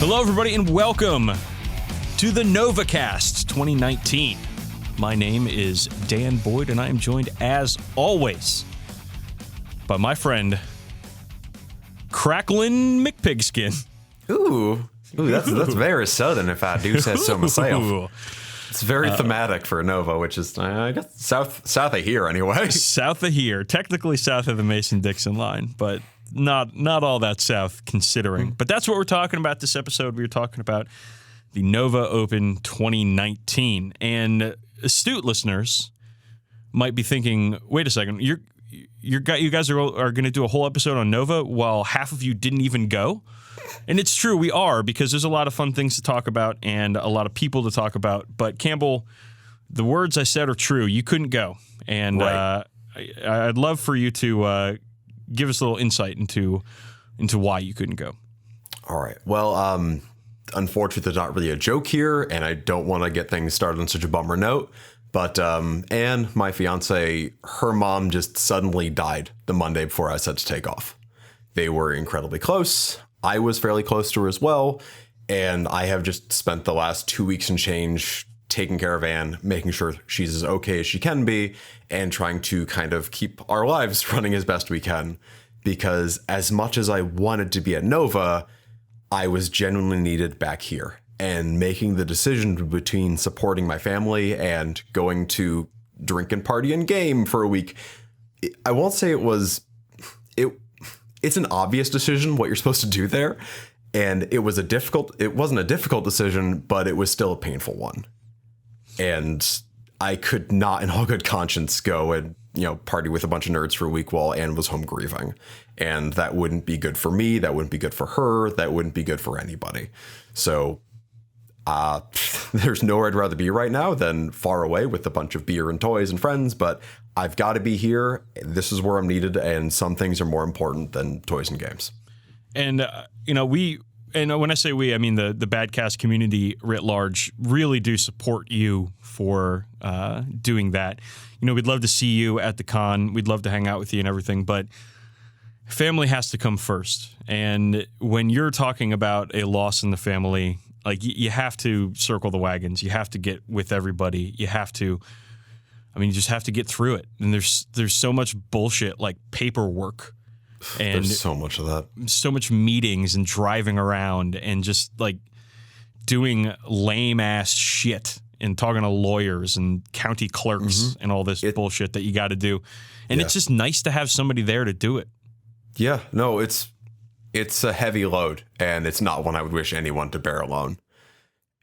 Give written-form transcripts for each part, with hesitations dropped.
Hello, everybody, and welcome to the Novacast 2019. My name is Dan Boyd, and I am joined, as always, by my friend, Cracklin' McPigskin. Ooh, that's very southern, if I do say so myself. It's very thematic for Nova, which is, I guess, south of here, anyway. South of here, technically south of the Mason-Dixon line, but not all that south considering. But that's what we're talking about this episode. We're talking about the Nova Open 2019. And astute listeners might be thinking, wait a second, you guys are going to do a whole episode on Nova while half of you didn't even go? And it's true, we are, because there's a lot of fun things to talk about and a lot of people to talk about. But Campbell, the words I said are true. You couldn't go. And right. I'd love for you to give us a little insight into why you couldn't go. All right. Well, unfortunately, there's not really a joke here, and I don't want to get things started on such a bummer note. But Anne, my fiance, her mom just suddenly died the Monday before I was set to take off. They were incredibly close. I was fairly close to her as well. And I have just spent the last 2 weeks and change taking care of Anne, making sure she's as okay as she can be, and trying to kind of keep our lives running as best we can. Because as much as I wanted to be at Nova, I was genuinely needed back here. And making the decision between supporting my family and going to drink and party and game for a week, I won't say it's an obvious decision what you're supposed to do there. And it wasn't a difficult decision, but it was still a painful one. And I could not in all good conscience go and, party with a bunch of nerds for a week while Anne was home grieving. And that wouldn't be good for me. That wouldn't be good for her. That wouldn't be good for anybody. So there's nowhere I'd rather be right now than far away with a bunch of beer and toys and friends. But I've got to be here. This is where I'm needed. And some things are more important than toys and games. And, when I say we, I mean the Badcast community writ large really do support you for doing that. We'd love to see you at the con. We'd love to hang out with you and everything, but family has to come first. And when you're talking about a loss in the family, like you have to circle the wagons. You have to get with everybody. You just have to get through it. And there's so much bullshit like paperwork. And there's so much of that. So much meetings and driving around and just like doing lame ass shit and talking to lawyers and county clerks and all this bullshit that you got to do. And it's just nice to have somebody there to do it. Yeah, no, it's a heavy load, and it's not one I would wish anyone to bear alone.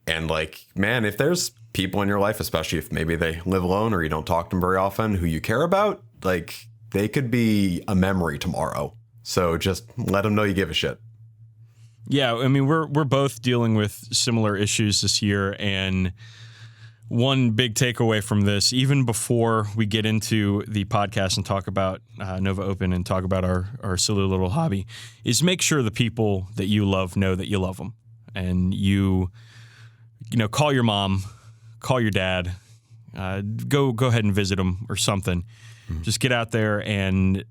And like, man, if there's people in your life, especially if maybe they live alone or you don't talk to them very often, who you care about, like they could be a memory tomorrow. So just let them know you give a shit. Yeah, I mean, we're both dealing with similar issues this year, and one big takeaway from this, even before we get into the podcast and talk about Nova Open and talk about our silly little hobby, is make sure the people that you love know that you love them. And you call your mom, call your dad, go ahead and visit them or something. Mm-hmm. Just get out there and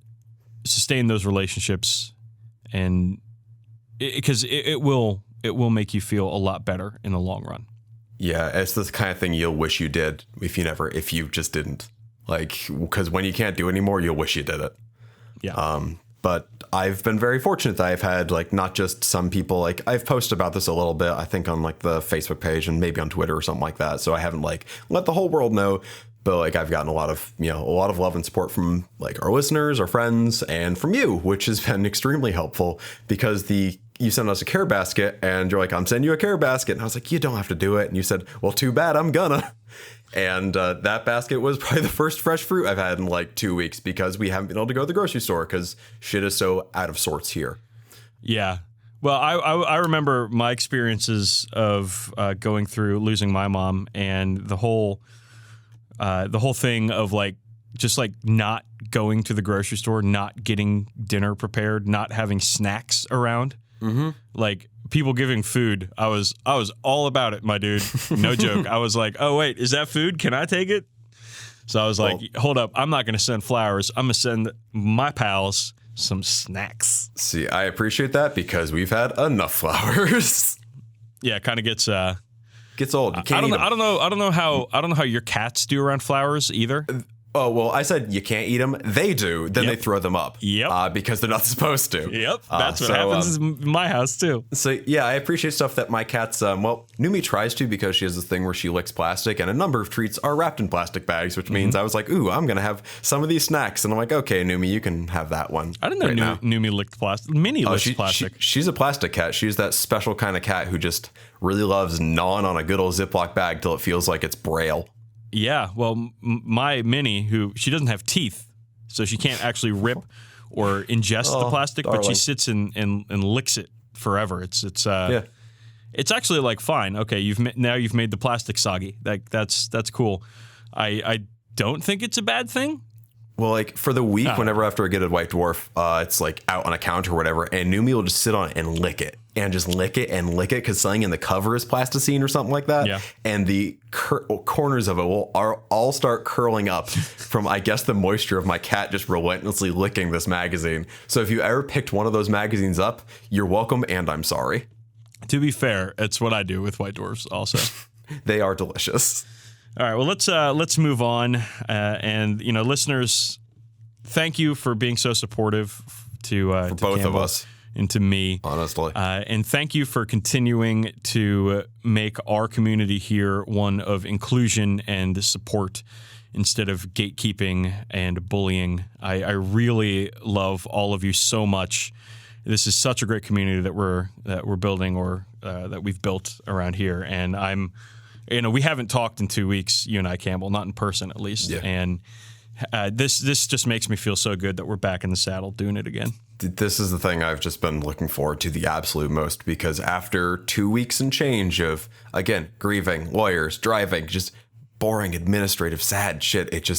sustain those relationships, and because it will make you feel a lot better in the long run. Yeah, it's the kind of thing you'll wish you did if you just didn't. Like, because when you can't do anymore, you'll wish you did it. Yeah. But I've been very fortunate that I've had like not just some people, like I've posted about this a little bit, I think on like the Facebook page and maybe on Twitter or something like that. So I haven't like let the whole world know, but like I've gotten a lot of love and support from like our listeners, our friends, and from you, which has been extremely helpful because you sent us a care basket and you're like, I'm sending you a care basket. And I was like, you don't have to do it. And you said, well, too bad, I'm gonna. And that basket was probably the first fresh fruit I've had in like 2 weeks because we haven't been able to go to the grocery store because shit is so out of sorts here. Yeah. Well, I remember my experiences of going through losing my mom and the whole thing of like just like not going to the grocery store, not getting dinner prepared, not having snacks around. Mm-hmm. Like people giving food. I was all about it, my dude. No joke. I was like, oh, wait, is that food? Can I take it? So I was like, hold up. I'm not going to send flowers. I'm going to send my pals some snacks. See, I appreciate that because we've had enough flowers. Yeah, it kind of gets old. You can't eat them. I don't know how your cats do around flowers either. Oh, well, I said you can't eat them. They do. Then they throw them up. Yep. Because they're not supposed to. Yep. That's what happens in my house, too. So, yeah, I appreciate stuff that my cats, Numi tries to because she has this thing where she licks plastic, and a number of treats are wrapped in plastic bags, which means I was like, ooh, I'm going to have some of these snacks. And I'm like, okay, Numi, you can have that one. I didn't know Numi licked plastic. Minnie licks plastic. She's a plastic cat. She's that special kind of cat who just really loves gnawing on a good old Ziploc bag till it feels like it's Braille. Yeah, well, my Minnie, she doesn't have teeth, so she can't actually rip or ingest the plastic, darling. But she sits and licks it forever. It's actually like fine. Okay, you've made the plastic soggy. That's cool. I don't think it's a bad thing. Well, like for the week, whenever after I get a white dwarf, it's like out on a counter or whatever, and Numi will just sit on it and lick it and just lick it and lick it because something in the cover is plasticine or something like that. Yeah. And the corners of it will all start curling up from, I guess, the moisture of my cat just relentlessly licking this magazine. So if you ever picked one of those magazines up, you're welcome and I'm sorry. To be fair, it's what I do with white dwarfs also. They are delicious. All right, well, let's move on. And, listeners, thank you for being so supportive to both Campbell of us. And to me. Honestly. And thank you for continuing to make our community here one of inclusion and support instead of gatekeeping and bullying. I really love all of you so much. This is such a great community that we're building or that we've built around here. And we haven't talked in 2 weeks, you and I, Campbell, not in person at least. Yeah. And this just makes me feel so good that we're back in the saddle doing it again. This is the thing I've just been looking forward to the absolute most, because after 2 weeks and change of, again, grieving, lawyers, driving, just boring administrative sad shit, it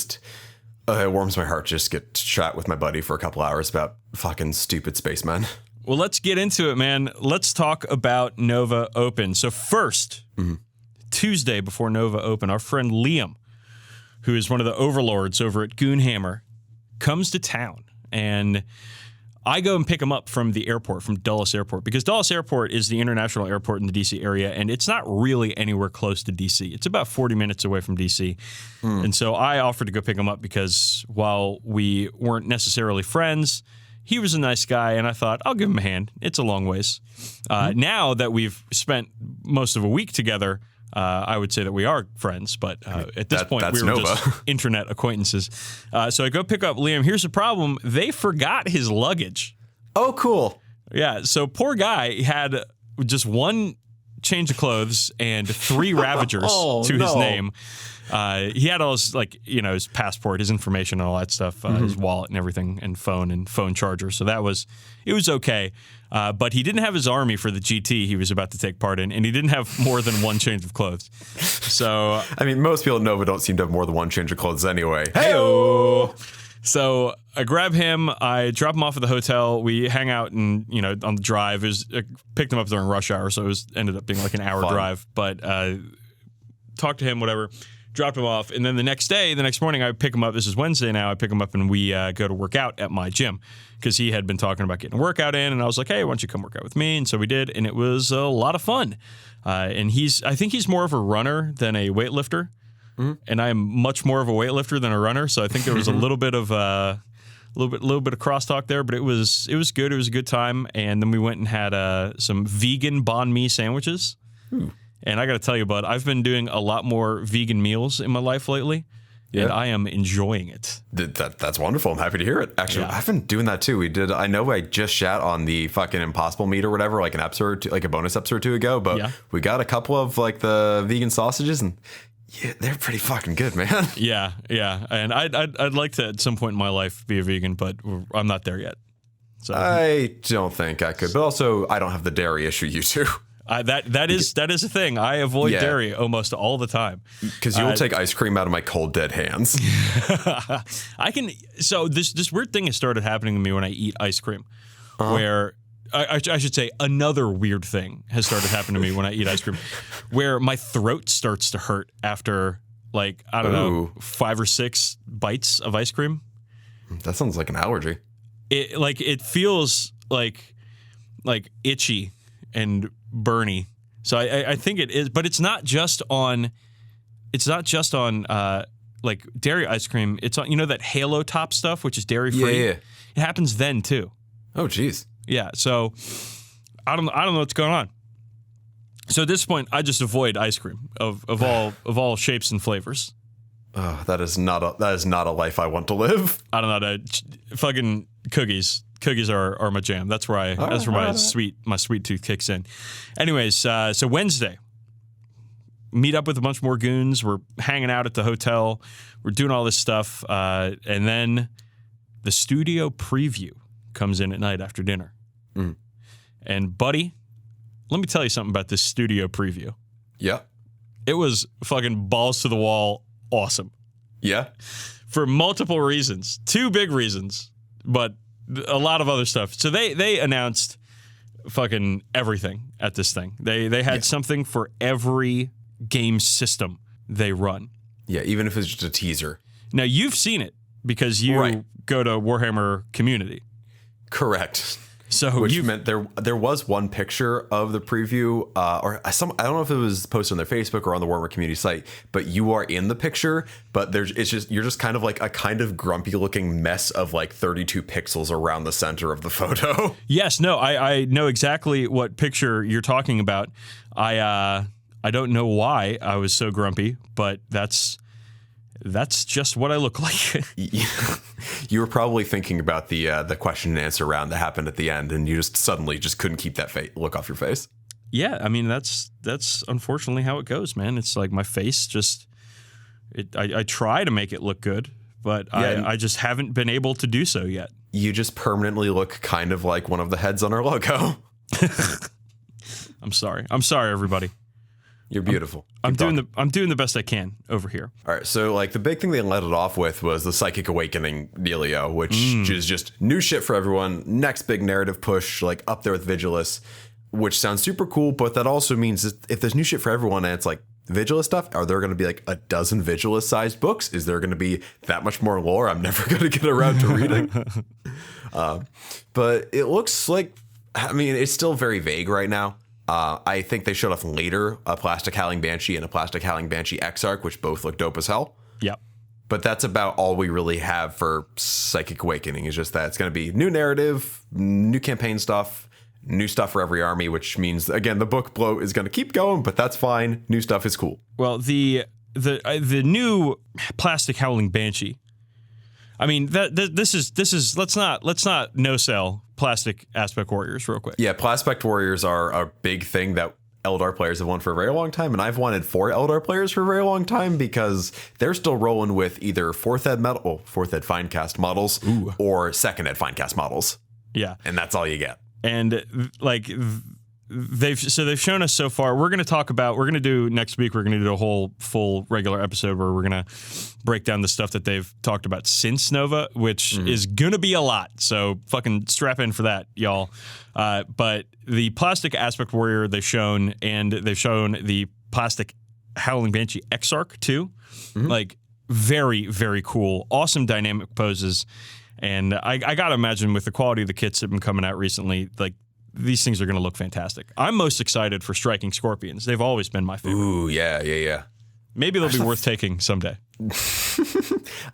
warms my heart just get to chat with my buddy for a couple hours about fucking stupid spacemen. Well, let's get into it, man. Let's talk about Nova Open. So first, Tuesday before Nova Open, our friend Liam, who is one of the overlords over at Goonhammer, comes to town, and I go and pick him up from the airport, from Dulles Airport, because Dulles Airport is the international airport in the D.C. area, and it's not really anywhere close to D.C. It's about 40 minutes away from D.C. And so I offered to go pick him up because while we weren't necessarily friends, he was a nice guy, and I thought, I'll give him a hand. It's a long ways. Now that we've spent most of a week together, I would say that we are friends, but at this point, we were just internet acquaintances. So I go pick up Liam. Here's the problem. They forgot his luggage. Oh, cool. Yeah, so poor guy had just one change of clothes and 3 Ravagers his name. He had all his, his passport, his information, and all that stuff, his wallet and everything, and phone charger. So it was okay. But he didn't have his army for the GT he was about to take part in, and he didn't have more than one change of clothes. So, I mean, most people at Nova don't seem to have more than one change of clothes anyway. Hey-o! So I grab him, I drop him off at the hotel, we hang out and, on the drive. I picked him up during rush hour, so ended up being like an hour drive. But talked to him, whatever. Dropped him off, and then the next morning, I pick him up. This is Wednesday now. I pick him up, and we go to work out at my gym because he had been talking about getting a workout in, and I was like, hey, why don't you come work out with me? And so we did, and it was a lot of fun. And I think he's more of a runner than a weightlifter, and I am much more of a weightlifter than a runner. So I think there was a little bit of crosstalk there, but it was good. It was a good time, and then we went and had some vegan banh mi sandwiches. Ooh. And I got to tell you, bud, I've been doing a lot more vegan meals in my life lately, and I am enjoying it. That's wonderful. I'm happy to hear it. Actually, I've been doing that too. I know I just shat on the fucking Impossible meat or whatever, like an episode or two, like a bonus episode or 2 ago, but we got a couple of the vegan sausages, and they're pretty fucking good, man. Yeah. And I'd like to at some point in my life be a vegan, but I'm not there yet. So I don't think I could, but also I don't have the dairy issue you do. That is a thing. I avoid dairy almost all the time. Because you'll take ice cream out of my cold, dead hands. I can. So this weird thing has started happening to me when I eat ice cream, where I should say another weird thing has started happening to me when I eat ice cream, where my throat starts to hurt after 5 or 6 bites of ice cream. That sounds like an allergy. It feels like itchy and burny. So I think it is, but it's not just on. It's not just on like dairy ice cream. It's on that Halo Top stuff, which is dairy free. Yeah. It happens then too. Oh, geez. Yeah. So I don't know what's going on. So at this point, I just avoid ice cream of all shapes and flavors. Oh, that is not a life I want to live. I don't know. Fucking cookies. Cookies are my jam. That's where my sweet tooth kicks in. Anyways, so Wednesday, meet up with a bunch more goons. We're hanging out at the hotel. We're doing all this stuff, and then the studio preview comes in at night after dinner. Mm. And buddy, let me tell you something about this studio preview. Yeah. It was fucking balls to the wall awesome. Yeah. For multiple reasons. 2 big reasons, but a lot of other stuff. So they announced fucking everything at this thing. They had something for every game system they run. Yeah, even if it's just a teaser. Now, you've seen it because you go to Warhammer Community. Correct. So which meant there was one picture of the preview, or I don't know if it was posted on their Facebook or on the Warhammer community site, but you are in the picture. But you're just kind of like a kind of grumpy looking mess of like 32 pixels around the center of the photo. Yes, no, I know exactly what picture you're talking about. I don't know why I was so grumpy, but that's just what I look like. You were probably thinking about the question and answer round that happened at the end, and you just suddenly just couldn't keep that look off your face. Yeah, I mean that's unfortunately how it goes, man. It's like my face just I try to make it look good, but I just haven't been able to do so yet. You just permanently look kind of like one of the heads on our logo. I'm sorry, everybody. You're beautiful. I'm doing the best I can over here. All right, so like the big thing they let it off with was the Psychic Awakening dealio, which is just new shit for everyone. Next big narrative push, like up there with Vigilus, which sounds super cool. But that also means if there's new shit for everyone and it's like Vigilus stuff, are there going to be like a dozen Vigilus-sized books? Is there going to be that much more lore I'm never going to get around to reading? But it looks like, I mean, it's still very vague right now. I think they showed off later a Plastic Howling Banshee and a Plastic Howling Banshee Exarch, which both look dope as hell. Yep. But that's about all we really have for Psychic Awakening. Is just that it's going to be new narrative, new campaign stuff, new stuff for every army, which means, again, the book bloat is going to keep going, but that's fine. New stuff is cool. Well, the new Plastic Howling Banshee, I mean, this is let's not no sell Plastic Aspect Warriors real quick. Yeah, Plastic Warriors are a big thing that Eldar players have wanted for a very long time, and I've wanted 4 Eldar players for a very long time because they're still rolling with either 4th Ed Finecast models or 2nd Ed Finecast models. Yeah. And that's all you get. And like they've shown us so far. We're going to do next week. We're going to do a whole full regular episode where we're going to break down the stuff that they've talked about since Nova, which is going to be a lot. So fucking strap in for that, y'all. But the Plastic Aspect Warrior they've shown, and they've shown the Plastic Howling Banshee Exarch too. Like very, very cool. Awesome dynamic poses. And I got to imagine with the quality of the kits that have been coming out recently, like, these things are going to look fantastic. I'm most excited for Striking Scorpions. They've always been my favorite. Ooh, yeah. Maybe they'll be worth taking someday.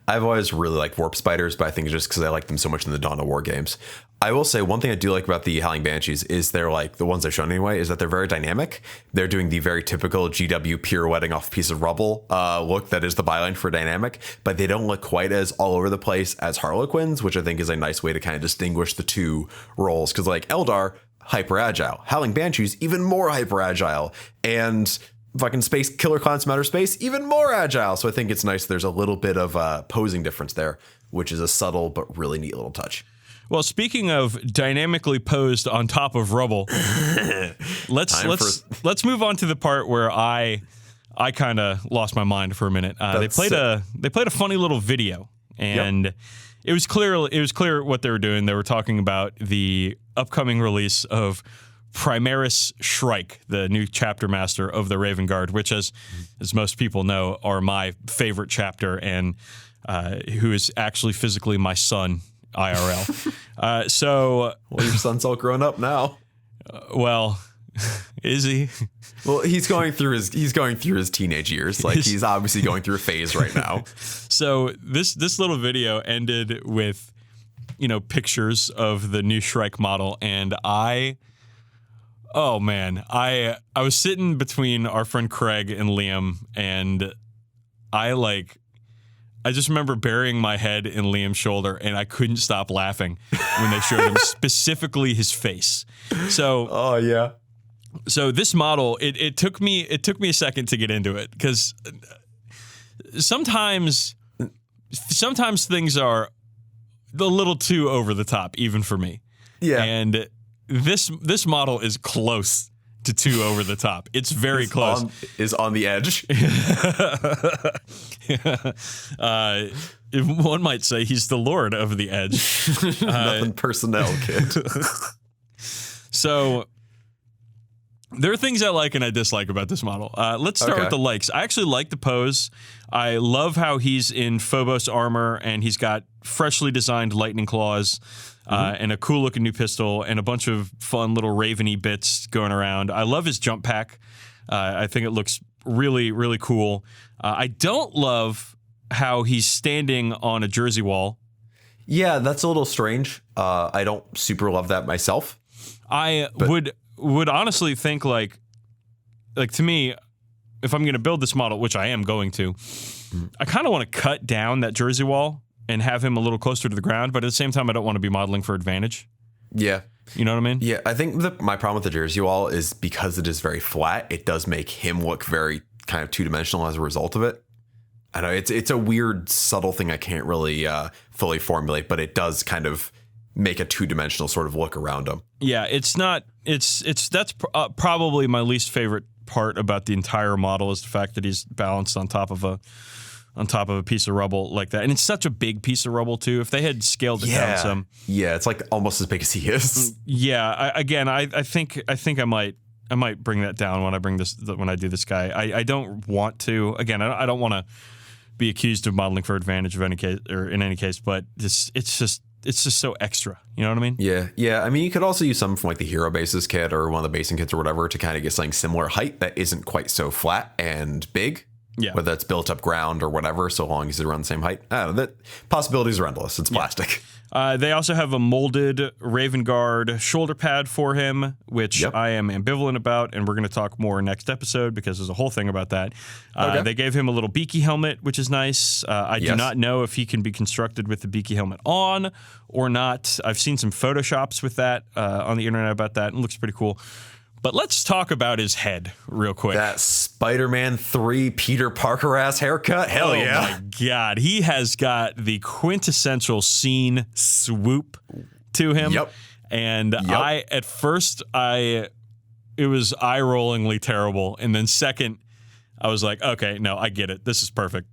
I've always really liked Warp Spiders, but I think it's just because I like them so much in the Dawn of War games. I will say one thing I do like about the Howling Banshees is they're like, the ones they've shown anyway, is that they're very dynamic. They're doing the very typical GW pirouetting off a piece of rubble look that is the byline for dynamic, but they don't look quite as all over the place as Harlequins, which I think is a nice way to kind of distinguish the two roles. Because like Eldar, hyper agile. Howling Banshees, even more hyper agile. And fucking Space Killer Clowns from Outer Space, even more agile. So I think it's nice there's a little bit of a posing difference there, which is a subtle but really neat little touch. Well, speaking of dynamically posed on top of rubble, let's move on to the part where I kind of lost my mind for a minute. They played a funny little video, and it was clear what they were doing. They were talking about the upcoming release of Primaris Shrike, the new chapter master of the Raven Guard, which, as most people know, are my favorite chapter, and who is actually physically my son, IRL. So your son's all grown up now. Well, Is he? Well, he's going through his teenage years. Like he's obviously going through a phase right now. So this little video ended with, pictures of the new Shrike model, and I was sitting between our friend Craig and Liam, and I just remember burying my head in Liam's shoulder, and I couldn't stop laughing when they showed him specifically his face. So, oh yeah. So this model, it took me a second to get into it, because sometimes things are a little too over the top, even for me. Yeah. And this model is close to too over the top. It's very close. Is on the edge. One might say he's the lord of the edge. Nothing personnel, kid. So there are things I like and I dislike about this model. Let's start with the likes. I actually like the pose. I love how he's in Phobos armor and he's got freshly designed lightning claws. And a cool looking new pistol and a bunch of fun little raveny bits going around. I love his jump pack. I think it looks really, really cool. I don't love how he's standing on a jersey wall. Yeah, that's a little strange. I don't super love that myself. I would honestly think like to me, if I'm going to build this model, which I am going to, I kind of want to cut down that jersey wall and have him a little closer to the ground, but at the same time, I don't want to be modeling for advantage. Yeah. You know what I mean? Yeah, I think my problem with the jersey wall is because it is very flat, it does make him look very kind of two-dimensional as a result of it. I know it's a weird, subtle thing I can't really fully formulate, but it does kind of make a two-dimensional sort of look around him. Yeah, that's probably my least favorite part about the entire model is the fact that he's balanced on top of a piece of rubble like that. And it's such a big piece of rubble too. If they had scaled it down some. Yeah, it's like almost as big as he is. Yeah, I think I might bring that down when I do this guy. I don't want to. Again, I don't want to be accused of modeling for advantage in any case, but it's just so extra. You know what I mean? Yeah. I mean, you could also use some from like the Hero Bases kit or one of the basing kits or whatever to kind of get something similar height that isn't quite so flat and big. Yeah. Whether that's built up ground or whatever, so long as it's around the same height. I don't know, that possibilities are endless. It's plastic. They also have a molded Raven Guard shoulder pad for him, which I am ambivalent about, and we're going to talk more next episode because there's a whole thing about that. They gave him a little beaky helmet, which is nice. I do not know if he can be constructed with the beaky helmet on or not. I've seen some Photoshops with that on the internet about that, and it looks pretty cool. But let's talk about his head real quick. That Spider-Man 3 Peter Parker-ass haircut? Hell yeah. Oh, my God. He has got the quintessential scene swoop to him. Yep. And at first, it was eye-rollingly terrible. And then second, I was like, okay, no, I get it. This is perfect.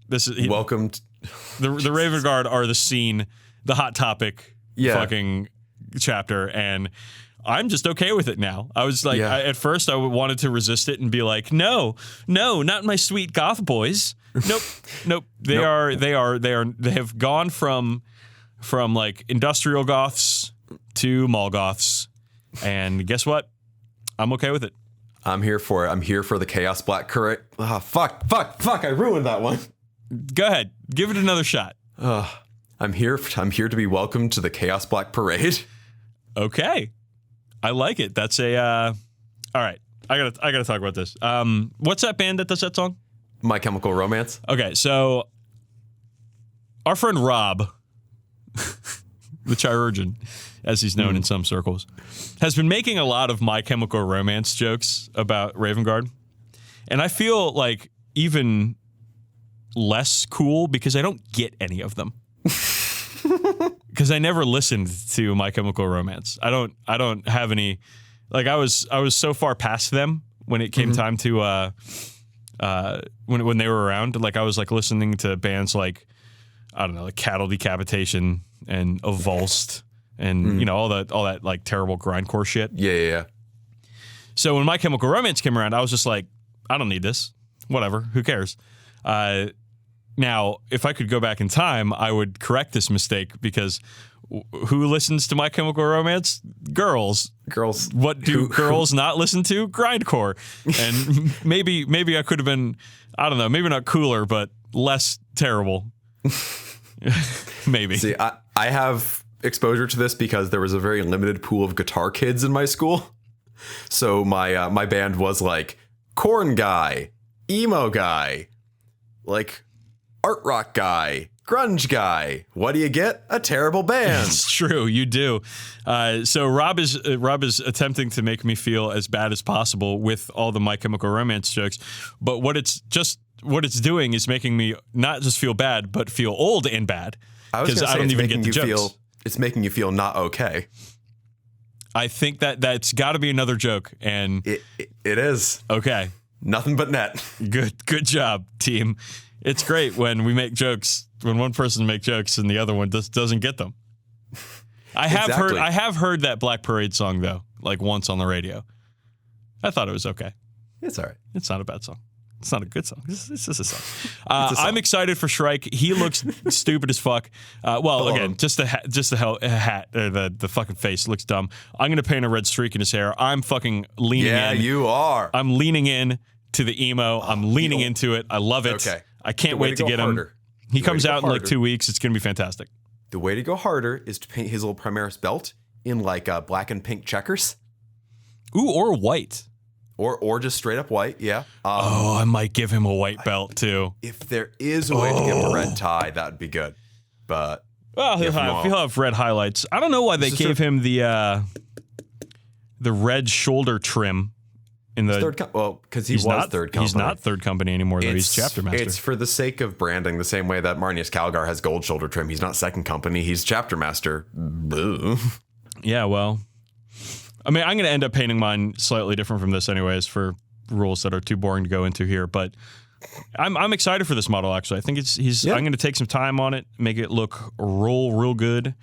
Welcome. The Raven Guard are the scene, the Hot Topic fucking chapter, and I'm just okay with it now. I was like, at first I wanted to resist it and be like, no, not my sweet goth boys. Nope. They have gone from like industrial goths to mall goths. And guess what? I'm okay with it. I'm here for it. I'm here for the Chaos Black Current. Oh, fuck. I ruined that one. Go ahead. Give it another shot. I'm here to be welcomed to the Chaos Black Parade. Okay. I like it. That's all right. I gotta talk about this. What's that band that does that song? My Chemical Romance. Okay, so our friend Rob, the Chirurgeon, as he's known in some circles, has been making a lot of My Chemical Romance jokes about Raven Guard, and I feel like even less cool because I don't get any of them. Because I never listened to My Chemical Romance. I don't have any. Like I was so far past them when it came time to when they were around. Like I was like listening to bands like I don't know, like Cattle Decapitation and Avulsed and all that like terrible grindcore shit. Yeah. So when My Chemical Romance came around, I was just like, I don't need this. Whatever. Who cares? Now, if I could go back in time, I would correct this mistake because who listens to My Chemical Romance? Girls. What do girls not listen to? Grindcore. And maybe I could have been, I don't know, maybe not cooler, but less terrible. Maybe. See, I have exposure to this because there was a very limited pool of guitar kids in my school. So my band was like corn guy, emo guy, like art rock guy, grunge guy. What do you get? A terrible band. It's true, you do. So Rob is attempting to make me feel as bad as possible with all the My Chemical Romance jokes, but what it's doing is making me not just feel bad, but feel old and bad because I don't even get the jokes. It's making you feel not okay. I think that's got to be another joke, and it is. Okay. Nothing but net. Good job, team. It's great when we make jokes, when one person makes jokes and the other one doesn't get them. I have heard that Black Parade song though, like once on the radio. I thought it was okay. It's all right. It's not a bad song. It's not a good song. It's just a song. I'm excited for Shrike. He looks stupid as fuck. Again, just the hat, the fucking face looks dumb. I'm gonna paint a red streak in his hair. I'm fucking leaning in. Yeah, you are. I'm leaning in to the emo. I'm leaning into it. I love it. Okay. I can't wait to get him. He comes out in like 2 weeks. It's gonna be fantastic. The way to go harder is to paint his little Primaris belt in like black and pink checkers. Ooh, or white. Or just straight up white, yeah. I might give him a white belt too. If there is a way to give him a red tie, that would be good. But he'll have red highlights. I don't know why they gave him the red shoulder trim in the third. Because he's not third company. He's not third company anymore. Though he's chapter master. It's for the sake of branding, the same way that Marnius Calgar has gold shoulder trim. He's not second company. He's chapter master. Boo. Yeah, well. I mean, I'm going to end up painting mine slightly different from this anyways for rules that are too boring to go into here. But I'm excited for this model, actually. I think I'm going to take some time on it, make it look real good,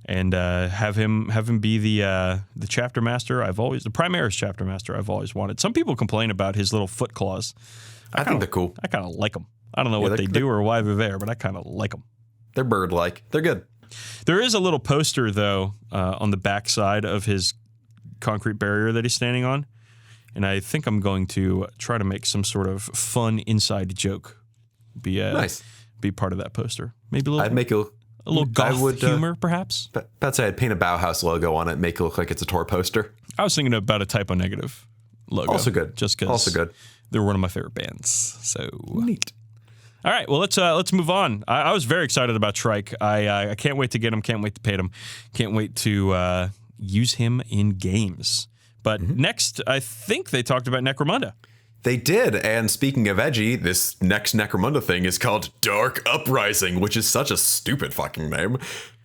and have him be the chapter master. The Primaris chapter master I've always wanted. Some people complain about his little foot claws. I think they're cool. I kind of like them. I don't know what they do or why they're there, but I kind of like them. They're bird-like. They're good. There is a little poster, though, on the back side of his concrete barrier that he's standing on, and I think I'm going to try to make some sort of fun inside joke be part of that poster. Maybe a little goth humor, perhaps. I'd say I'd paint a Bauhaus logo on it, make it look like it's a tour poster. I was thinking about a Typo Negative logo. Also good. Just because also good. They're one of my favorite bands. So neat. All right, well let's move on. I was very excited about Shrike. I can't wait to get him. Can't wait to paint him. Can't wait to use him in games. But next, I think they talked about Necromunda. They did, and speaking of edgy, this next Necromunda thing is called Dark Uprising, which is such a stupid fucking name.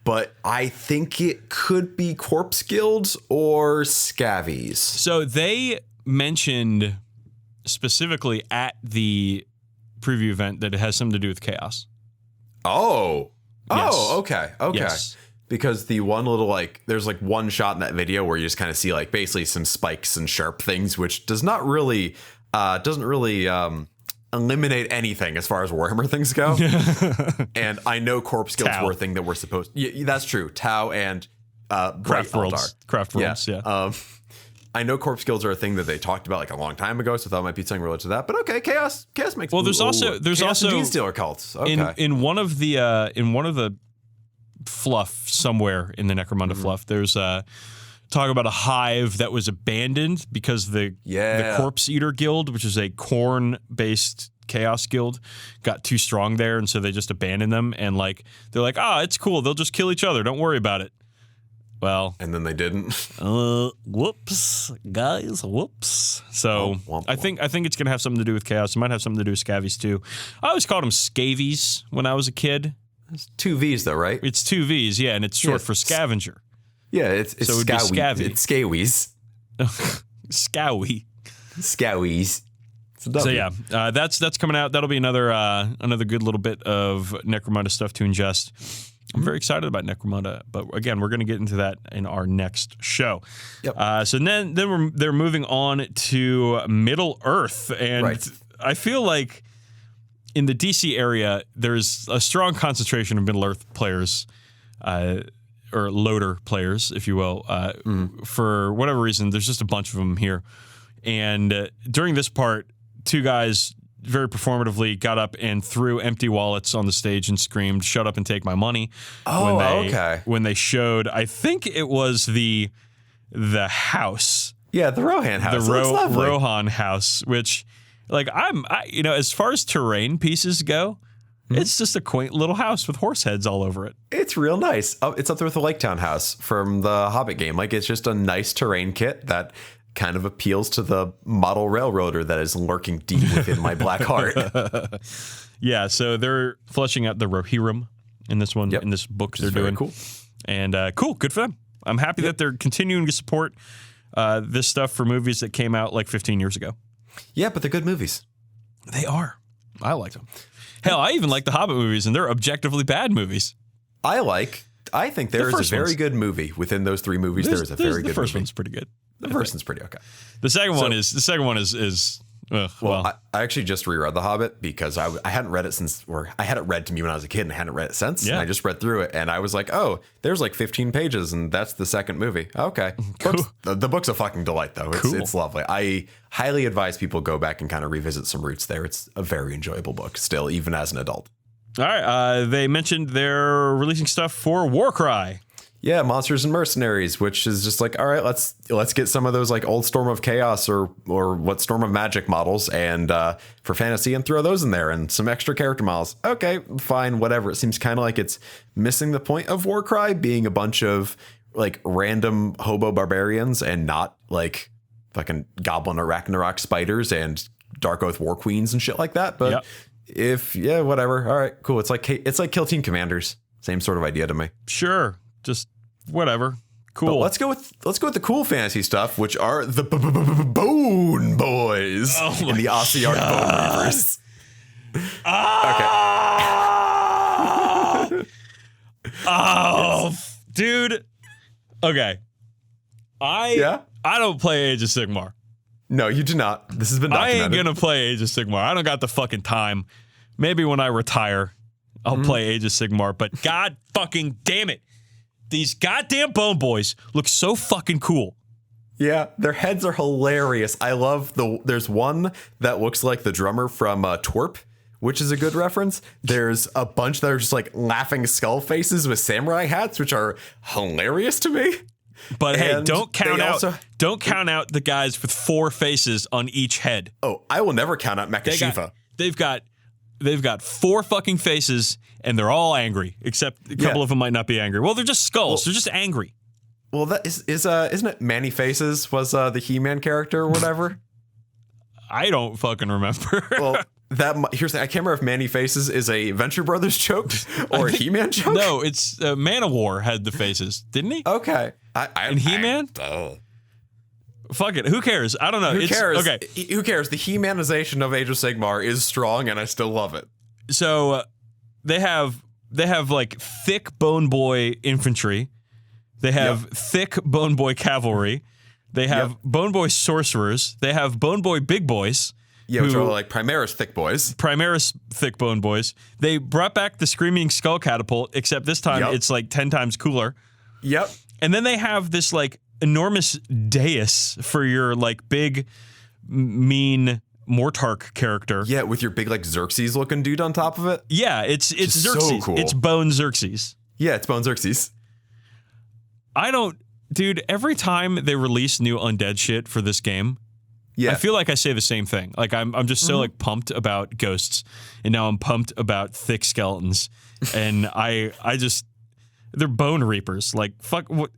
But I think it could be Corpse Guilds or Scavies. So they mentioned specifically at the preview event that it has something to do with chaos. Oh. Yes. Oh, okay. Yes. Because the one little, there's one shot in that video where you just kind of see basically some spikes and sharp things, which doesn't really eliminate anything as far as Warhammer things go. And I know Corpse Guilds were a thing that we're supposed to. Yeah, that's true. Tau and Craft Worlds. Craft Worlds, yeah. I know Corpse Guilds are a thing that they talked about a long time ago, so I thought it might be something related to that. But okay, Chaos makes. Well, there's also Gene Stealer cults. Okay. In one of the fluff somewhere in the Necromunda fluff, there's talk about a hive that was abandoned because the Corpse Eater Guild, which is a corn-based chaos guild, got too strong there, and so they just abandoned them. And they're like, it's cool. They'll just kill each other. Don't worry about it. Well, and then they didn't. Whoops, guys. Whoops. So I think it's gonna have something to do with chaos. It might have something to do with Scavies too. I always called them Scavies when I was a kid. It's 2 V's though, right? It's 2 V's, yeah, and it's short for scavenger. Yeah, it's so it would be Scavy. It's Scawies. Scowie. Scowies. So yeah, that's coming out. That'll be another good little bit of Necromunda stuff to ingest. I'm very excited about Necromunda, but again, we're going to get into that in our next show. Yep. So then they're moving on to Middle Earth, and I feel like in the DC area, there's a strong concentration of Middle Earth players. or loader players, if you will. For whatever reason, there's just a bunch of them here. And during this part, two guys very performatively got up and threw empty wallets on the stage and screamed, "Shut up and take my money." Okay. When they showed, I think it was the house. Yeah, the Rohan house. The That's lovely. Rohan house, which, like, as far as terrain pieces go, it's just a quaint little house with horse heads all over it. It's real nice. It's up there with the Lake Town house from the Hobbit game. Like, it's just a nice terrain kit that kind of appeals to the model railroader that is lurking deep within my black heart. Yeah, so they're fleshing out the Rohirrim in this one, in this book they're doing. Cool. And cool, good for them. I'm happy that they're continuing to support this stuff for movies that came out like 15 years ago. Yeah, but they're good movies. They are. I like them. Hell, I even like the Hobbit movies, and they're objectively bad movies. I think there is a very good movie within those three movies. There is a very good movie. The first one's pretty good. The first one's pretty okay. The second one is I actually just reread The Hobbit because I hadn't read it since, or I had it read to me when I was a kid and I hadn't read it since. Yeah. And I just read through it and I was like, oh, there's like 15 pages and that's the second movie. Okay. Cool. The book's a fucking delight though. It's lovely. I highly advise people go back and kind of revisit some roots there. It's a very enjoyable book still, even as an adult. All right. They mentioned they're releasing stuff for Warcry. Yeah, Monsters and Mercenaries, which is just like, all right, let's get some of those like old Storm of Chaos or what Storm of Magic models and for fantasy and throw those in there and some extra character models. Okay, fine, whatever. It seems kind of like it's missing the point of Warcry being a bunch of like random hobo barbarians and not like fucking Goblin or Ragnarok spiders and Dark Oath War Queens and shit like that. But whatever. All right, cool. It's like Kill Team Commanders. Same sort of idea to me. Sure. Just whatever. Cool. But let's go with the cool fantasy stuff, which are the Bone Boys in the Ossiarch Bone Reapers. Dude. Okay. I don't play Age of Sigmar. No, you do not. This has been documented. I ain't gonna play Age of Sigmar. I don't got the fucking time. Maybe when I retire, I'll play Age of Sigmar. But god fucking damn it. These goddamn Bone Boys look so fucking cool. Yeah, their heads are hilarious. I love there's one that looks like the drummer from Twerp, which is a good reference. There's a bunch that are just like laughing skull faces with samurai hats, which are hilarious to me. But hey, don't count out the guys with 4 faces on each head. Oh, I will never count out Mecha Shiva. They've got 4 fucking faces, and they're all angry, except a couple of them might not be angry. Well, they're just skulls. They're just angry. Well, that isn't it Manny Faces was the He-Man character or whatever? I don't fucking remember. Well, here's the thing. I can't remember if Manny Faces is a Venture Brothers joke or a He-Man joke. No, it's Manowar had the faces, didn't he? Okay. And He-Man? Fuck it. Who cares? I don't know. Who cares? Okay. Who cares? The He-Manization of Age of Sigmar is strong, and I still love it. So they have like thick Bone Boy infantry. They have thick Bone Boy cavalry. They have Bone Boy sorcerers. They have Bone Boy big boys. Yeah, which are like Primaris thick boys. Primaris thick Bone Boys. They brought back the Screaming Skull Catapult, except this time it's like 10 times cooler. Yep. And then they have this like enormous dais for your like big, mean Mortarch character. Yeah, with your big like Xerxes looking dude on top of it. Yeah, it's Xerxes. So cool. It's Bone Xerxes. Yeah, it's Bone Xerxes. Dude, every time they release new undead shit for this game, I feel like I say the same thing. Like I'm just so like pumped about ghosts, and now I'm pumped about thick skeletons, and I just they're Bone Reapers. Like fuck what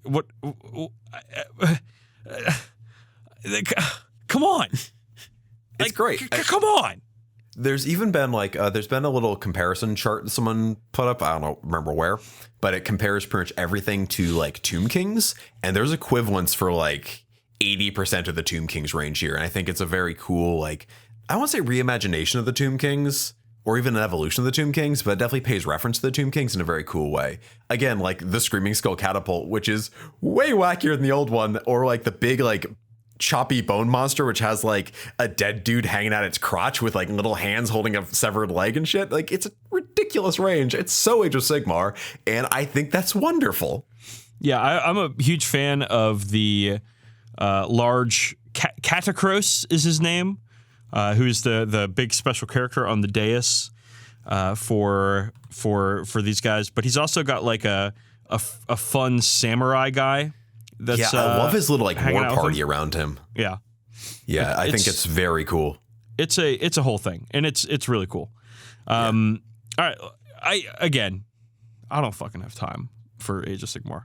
come on. It's great. Come on. There's even been like there's been a little comparison chart that someone put up. I don't remember where, but it compares pretty much everything to like Tomb Kings, and there's equivalents for like 80% of the Tomb Kings range here. And I think it's a very cool, like, I won't say reimagination of the Tomb Kings or even an evolution of the Tomb Kings, but it definitely pays reference to the Tomb Kings in a very cool way. Again, like the Screaming Skull Catapult, which is way wackier than the old one, or like the big like choppy bone monster, which has like a dead dude hanging out its crotch with like little hands holding a severed leg and shit. Like, it's a ridiculous range. It's so Age of Sigmar, and I think that's wonderful. Yeah, I'm a huge fan of the large Catacross is his name, who's the big special character on the dais for these guys. But he's also got like a fun samurai guy. That's, I love his little like war party him. around him. Yeah, I think it's very cool. It's a whole thing, and it's really cool. All right, I don't fucking have time for Age of Sigmar.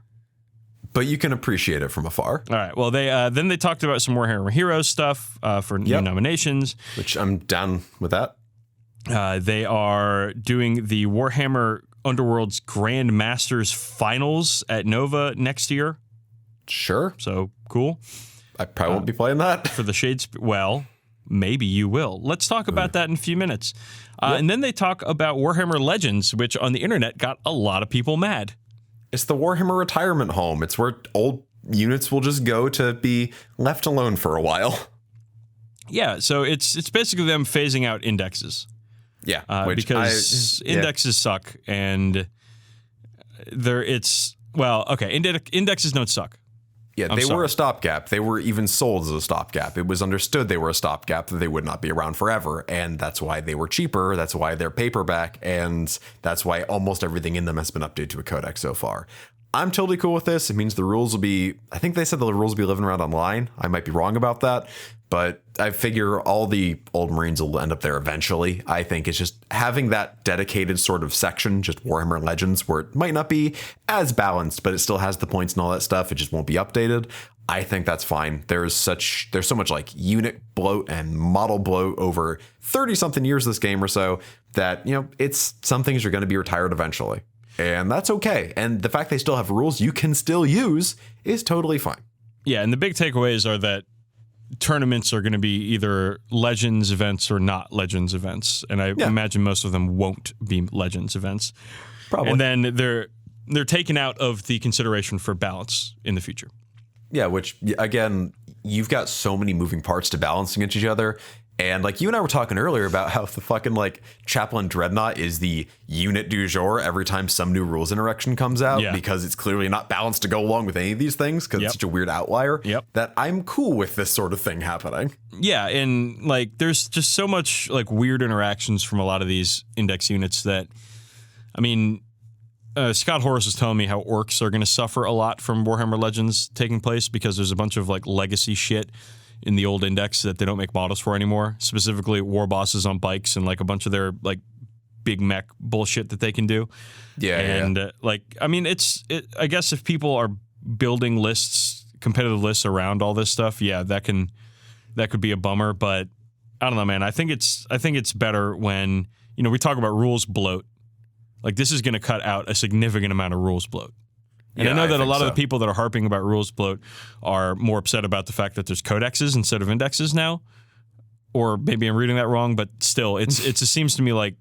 But you can appreciate it from afar. All right. Well, then they talked about some Warhammer Heroes stuff for new nominations. Which I'm down with that. They are doing the Warhammer Underworld's Grand Masters Finals at Nova next year. Sure. So, cool. I probably won't be playing that. For the Shades... Well, maybe you will. Let's talk about that in a few minutes. And then they talk about Warhammer Legends, which on the internet got a lot of people mad. It's the Warhammer retirement home. It's where old units will just go to be left alone for a while. Yeah, so it's basically them phasing out indexes. Yeah, because indexes suck, and indexes don't suck. Yeah, they were a stopgap. They were even sold as a stopgap. It was understood they were a stopgap, that they would not be around forever, and that's why they were cheaper. That's why they're paperback, and that's why almost everything in them has been updated to a codex so far. I'm totally cool with this. It means the rules will be... I think they said the rules will be living around online. I might be wrong about that, but I figure all the old Marines will end up there eventually. I think it's just having that dedicated sort of section, just Warhammer Legends, where it might not be as balanced, but it still has the points and all that stuff. It just won't be updated. I think that's fine. There's so much like unit bloat and model bloat over 30-something years of this game or so that, it's some things are going to be retired eventually. And that's okay. And the fact they still have rules you can still use is totally fine. Yeah, and the big takeaways are that tournaments are going to be either Legends events or not Legends events. And I imagine most of them won't be Legends events. Probably. And then they're taken out of the consideration for balance in the future. Yeah, which, again, you've got so many moving parts to balance against each other. And like you and I were talking earlier about how the fucking like Chaplain Dreadnought is the unit du jour every time some new rules interaction comes out because it's clearly not balanced to go along with any of these things because it's such a weird outlier that I'm cool with this sort of thing happening. Yeah, and like there's just so much like weird interactions from a lot of these index units that, I mean, Scott Horace was telling me how orcs are going to suffer a lot from Warhammer Legends taking place because there's a bunch of like legacy shit in the old index that they don't make models for anymore, specifically war bosses on bikes and like a bunch of their like big mech bullshit that they can do. Like, I mean, I guess if people are building lists, competitive lists around all this stuff, that could be a bummer, but I don't know, man. I think it's better when, we talk about rules bloat. Like this is going to cut out a significant amount of rules bloat. And I know that a lot of the people that are harping about rules bloat are more upset about the fact that there's codexes instead of indexes now. Or maybe I'm reading that wrong, but still, it seems to me like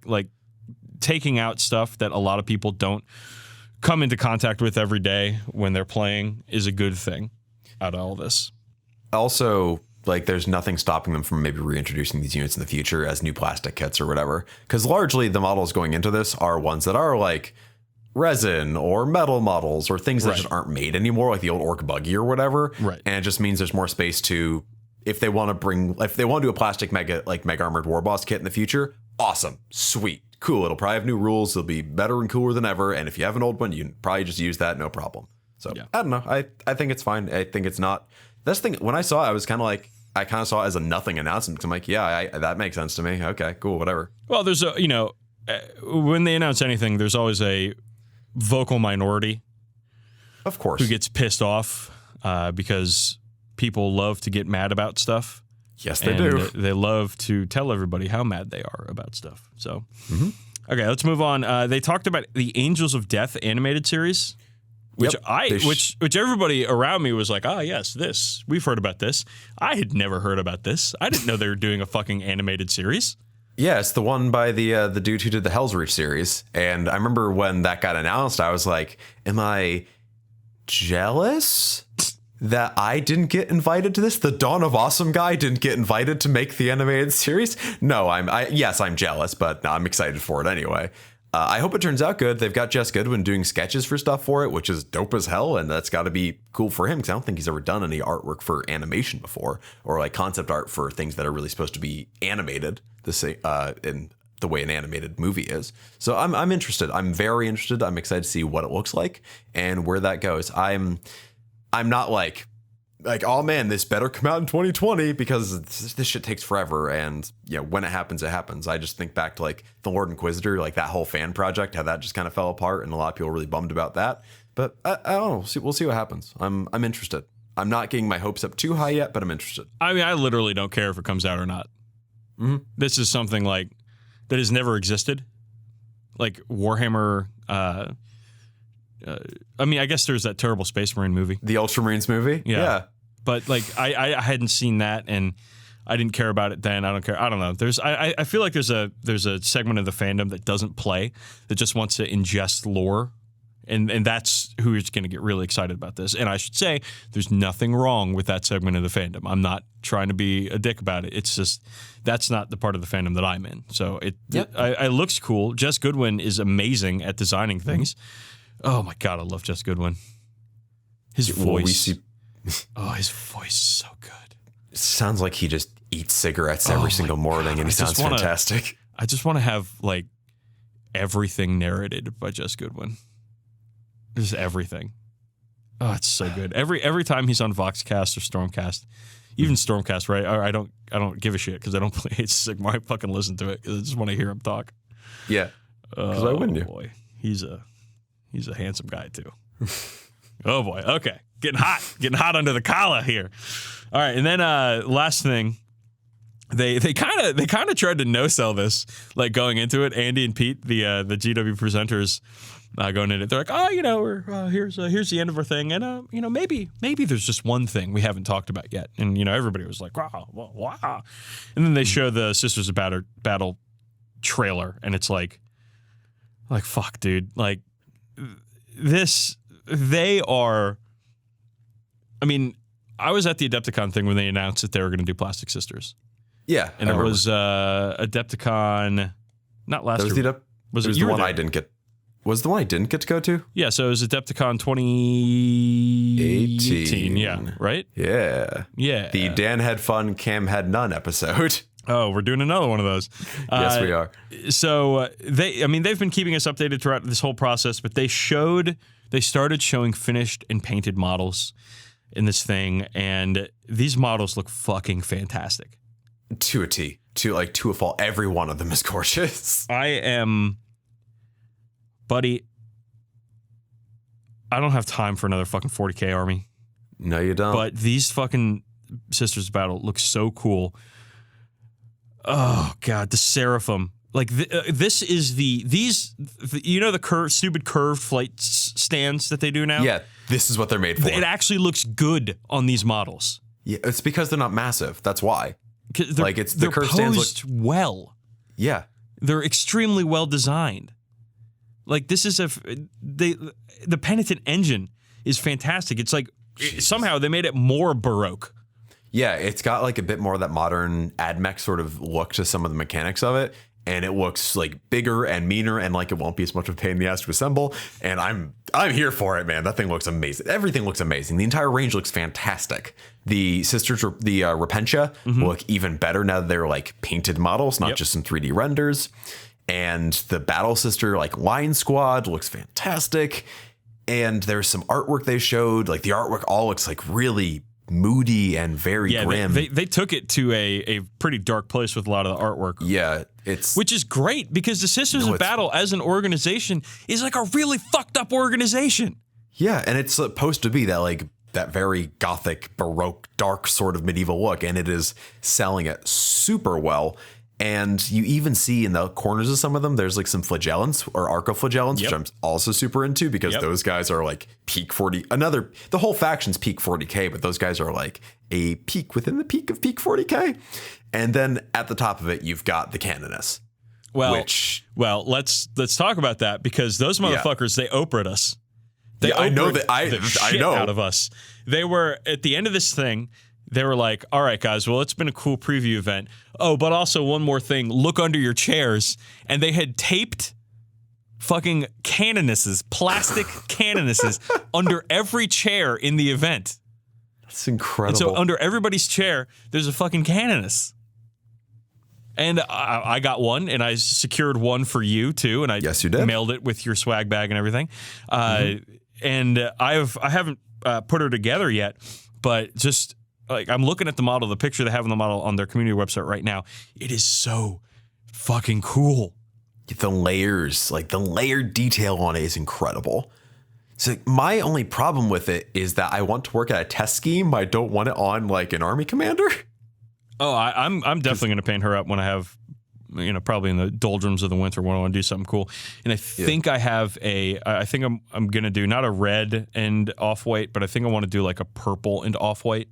taking out stuff that a lot of people don't come into contact with every day when they're playing is a good thing out of all this. Also, like there's nothing stopping them from maybe reintroducing these units in the future as new plastic kits or whatever. Because largely the models going into this are ones that are like resin or metal models or things that just aren't made anymore, like the old orc buggy or whatever. Right. And it just means there's more space to, if they want to do a plastic mega armored war boss kit in the future, awesome, sweet, cool. It'll probably have new rules. It'll be better and cooler than ever. And if you have an old one, you can probably just use that, no problem. So I don't know. I think it's fine. I think it's not. That's the thing. When I saw it, I was kind of like, I kind of saw it as a nothing announcement. I'm like, that makes sense to me. Okay, cool, whatever. Well, there's when they announce anything, there's always a vocal minority, of course, who gets pissed off because people love to get mad about stuff. Yes, they do. They love to tell everybody how mad they are about stuff. So, okay, let's move on. They talked about the Angels of Death animated series, which which everybody around me was like, yes, we've heard about this. I had never heard about this. I didn't know they were doing a fucking animated series. Yeah, it's the one by the dude who did the Hell's Reach series. And I remember when that got announced, I was like, am I jealous that I didn't get invited to this. The Dawn of Awesome guy didn't get invited to make the animated series. No, yes, I'm jealous, but no, I'm excited for it anyway. I hope it turns out good. They've got Jess Goodwin doing sketches for stuff for it, which is dope as hell. And that's got to be cool for him because I don't think he's ever done any artwork for animation before or like concept art for things that are really supposed to be animated in the way an animated movie is. So I'm interested. I'm very interested. I'm excited to see what it looks like and where that goes. I'm not like, oh man, this better come out in 2020 because this shit takes forever. And when it happens, it happens. I just think back to like the Lord Inquisitor, like that whole fan project, how that just kind of fell apart. And a lot of people were really bummed about that. But I don't know. We'll see what happens. I'm interested. I'm not getting my hopes up too high yet, but I'm interested. I mean, I literally don't care if it comes out or not. Mm-hmm. This is something like that has never existed. Like Warhammer, I mean, I guess there's that terrible Space Marine movie. The Ultramarines movie? Yeah. But like I hadn't seen that and I didn't care about it then. I don't care. I don't know. I feel like there's a segment of the fandom that doesn't play, that just wants to ingest lore. And that's who's going to get really excited about this. And I should say there's nothing wrong with that segment of the fandom. I'm not trying to be a dick about it. It's just that's not the part of the fandom that I'm in. So it looks cool. Jess Goodwin is amazing at designing things. Oh my God, I love Jess Goodwin. His voice. His voice is so good. It sounds like he just eats cigarettes every single morning, and he sounds fantastic. I just want to have like everything narrated by Jess Goodwin. Just everything. Oh, it's so good. Every time he's on Voxcast or Stormcast, even Stormcast, right? I don't give a shit because I don't play Age of Sigmar. I fucking listen to it because I just want to hear him talk. Yeah, because I wouldn't. Oh boy, he's a handsome guy too. Oh boy. Okay. Getting hot under the collar here. All right, and then last thing, they kind of tried to no sell this, like going into it. Andy and Pete, the GW presenters, going in it, they're like, we're here's the end of our thing, and maybe there's just one thing we haven't talked about yet, and everybody was like, wow, and then they show the Sisters of Battle trailer, and it's like fuck, dude, like this, they are. I mean, I was at the Adepticon thing when they announced that they were going to do Plastic Sisters. Yeah, and it was Adepticon, not last year. Was it the one I didn't get? Was the one I didn't get to go to? Yeah, so it was Adepticon 2018. Yeah, right? Yeah. The Dan had fun, Cam had none episode. Oh, we're doing another one of those. Yes, we are. So they've been keeping us updated throughout this whole process, but they started showing finished and painted models in this thing, and these models look fucking fantastic. To a T. To a fault. Every one of them is gorgeous. Buddy, I don't have time for another fucking 40k army. No, you don't. But these fucking Sisters of Battle look so cool. Oh God, the Seraphim. Like this is the stupid curved flight stands that they do now. Yeah, this is what they're made for. It actually looks good on these models. Yeah, it's because they're not massive. That's why. They're curved stands look well. Yeah, they're extremely well designed. Like this is the Penitent engine is fantastic. It's like somehow they made it more Baroque. Yeah, it's got like a bit more of that modern AdMech sort of look to some of the mechanics of it. And it looks like bigger and meaner, and like it won't be as much of a pain in the ass to assemble. And I'm here for it, man. That thing looks amazing. Everything looks amazing. The entire range looks fantastic. The Sisters, the Repentia, look even better now that they're like painted models, not just in 3D renders. And the Battle Sister, like Lion Squad, looks fantastic. And there's some artwork they showed. Like the artwork all looks like really moody and very grim. They took it to a pretty dark place with a lot of the artwork. Yeah, which is great because the Sisters of Battle as an organization is like a really fucked up organization. Yeah, and it's supposed to be that very gothic, baroque, dark sort of medieval look, and it is selling it super well. And you even see in the corners of some of them, there's like some flagellants or arcoflagellants, which I'm also super into because those guys are like peak 40. The whole faction's peak 40k, but those guys are like a peak within the peak of peak 40k. And then at the top of it, you've got the Canoness. Well, let's talk about that because those motherfuckers, they Oprah'd us. They I know opened that. I shit know. out of us. They were at the end of this thing. They were like, "All right, guys. Well, it's been a cool preview event. Oh, but also one more thing. Look under your chairs." And they had taped fucking canonesses, plastic canonesses, under every chair in the event. That's incredible. And so under everybody's chair, there's a fucking canoness. And I got one, and I secured one for you too, and I Yes, you did. mailed it with your swag bag and everything. And I haven't put her together yet, but just like I'm looking at the model, the picture they have on the model on their community website right now. It is so fucking cool. The layers, like the layered detail on it is incredible. So my only problem with it is that I want to work at a test scheme. I don't want it on like an army commander. Oh, I'm definitely going to paint her up when I have, probably in the doldrums of the winter when I want to do something cool. And I think I have I think I'm going to do not a red and off-white, but I think I want to do like a purple and off-white.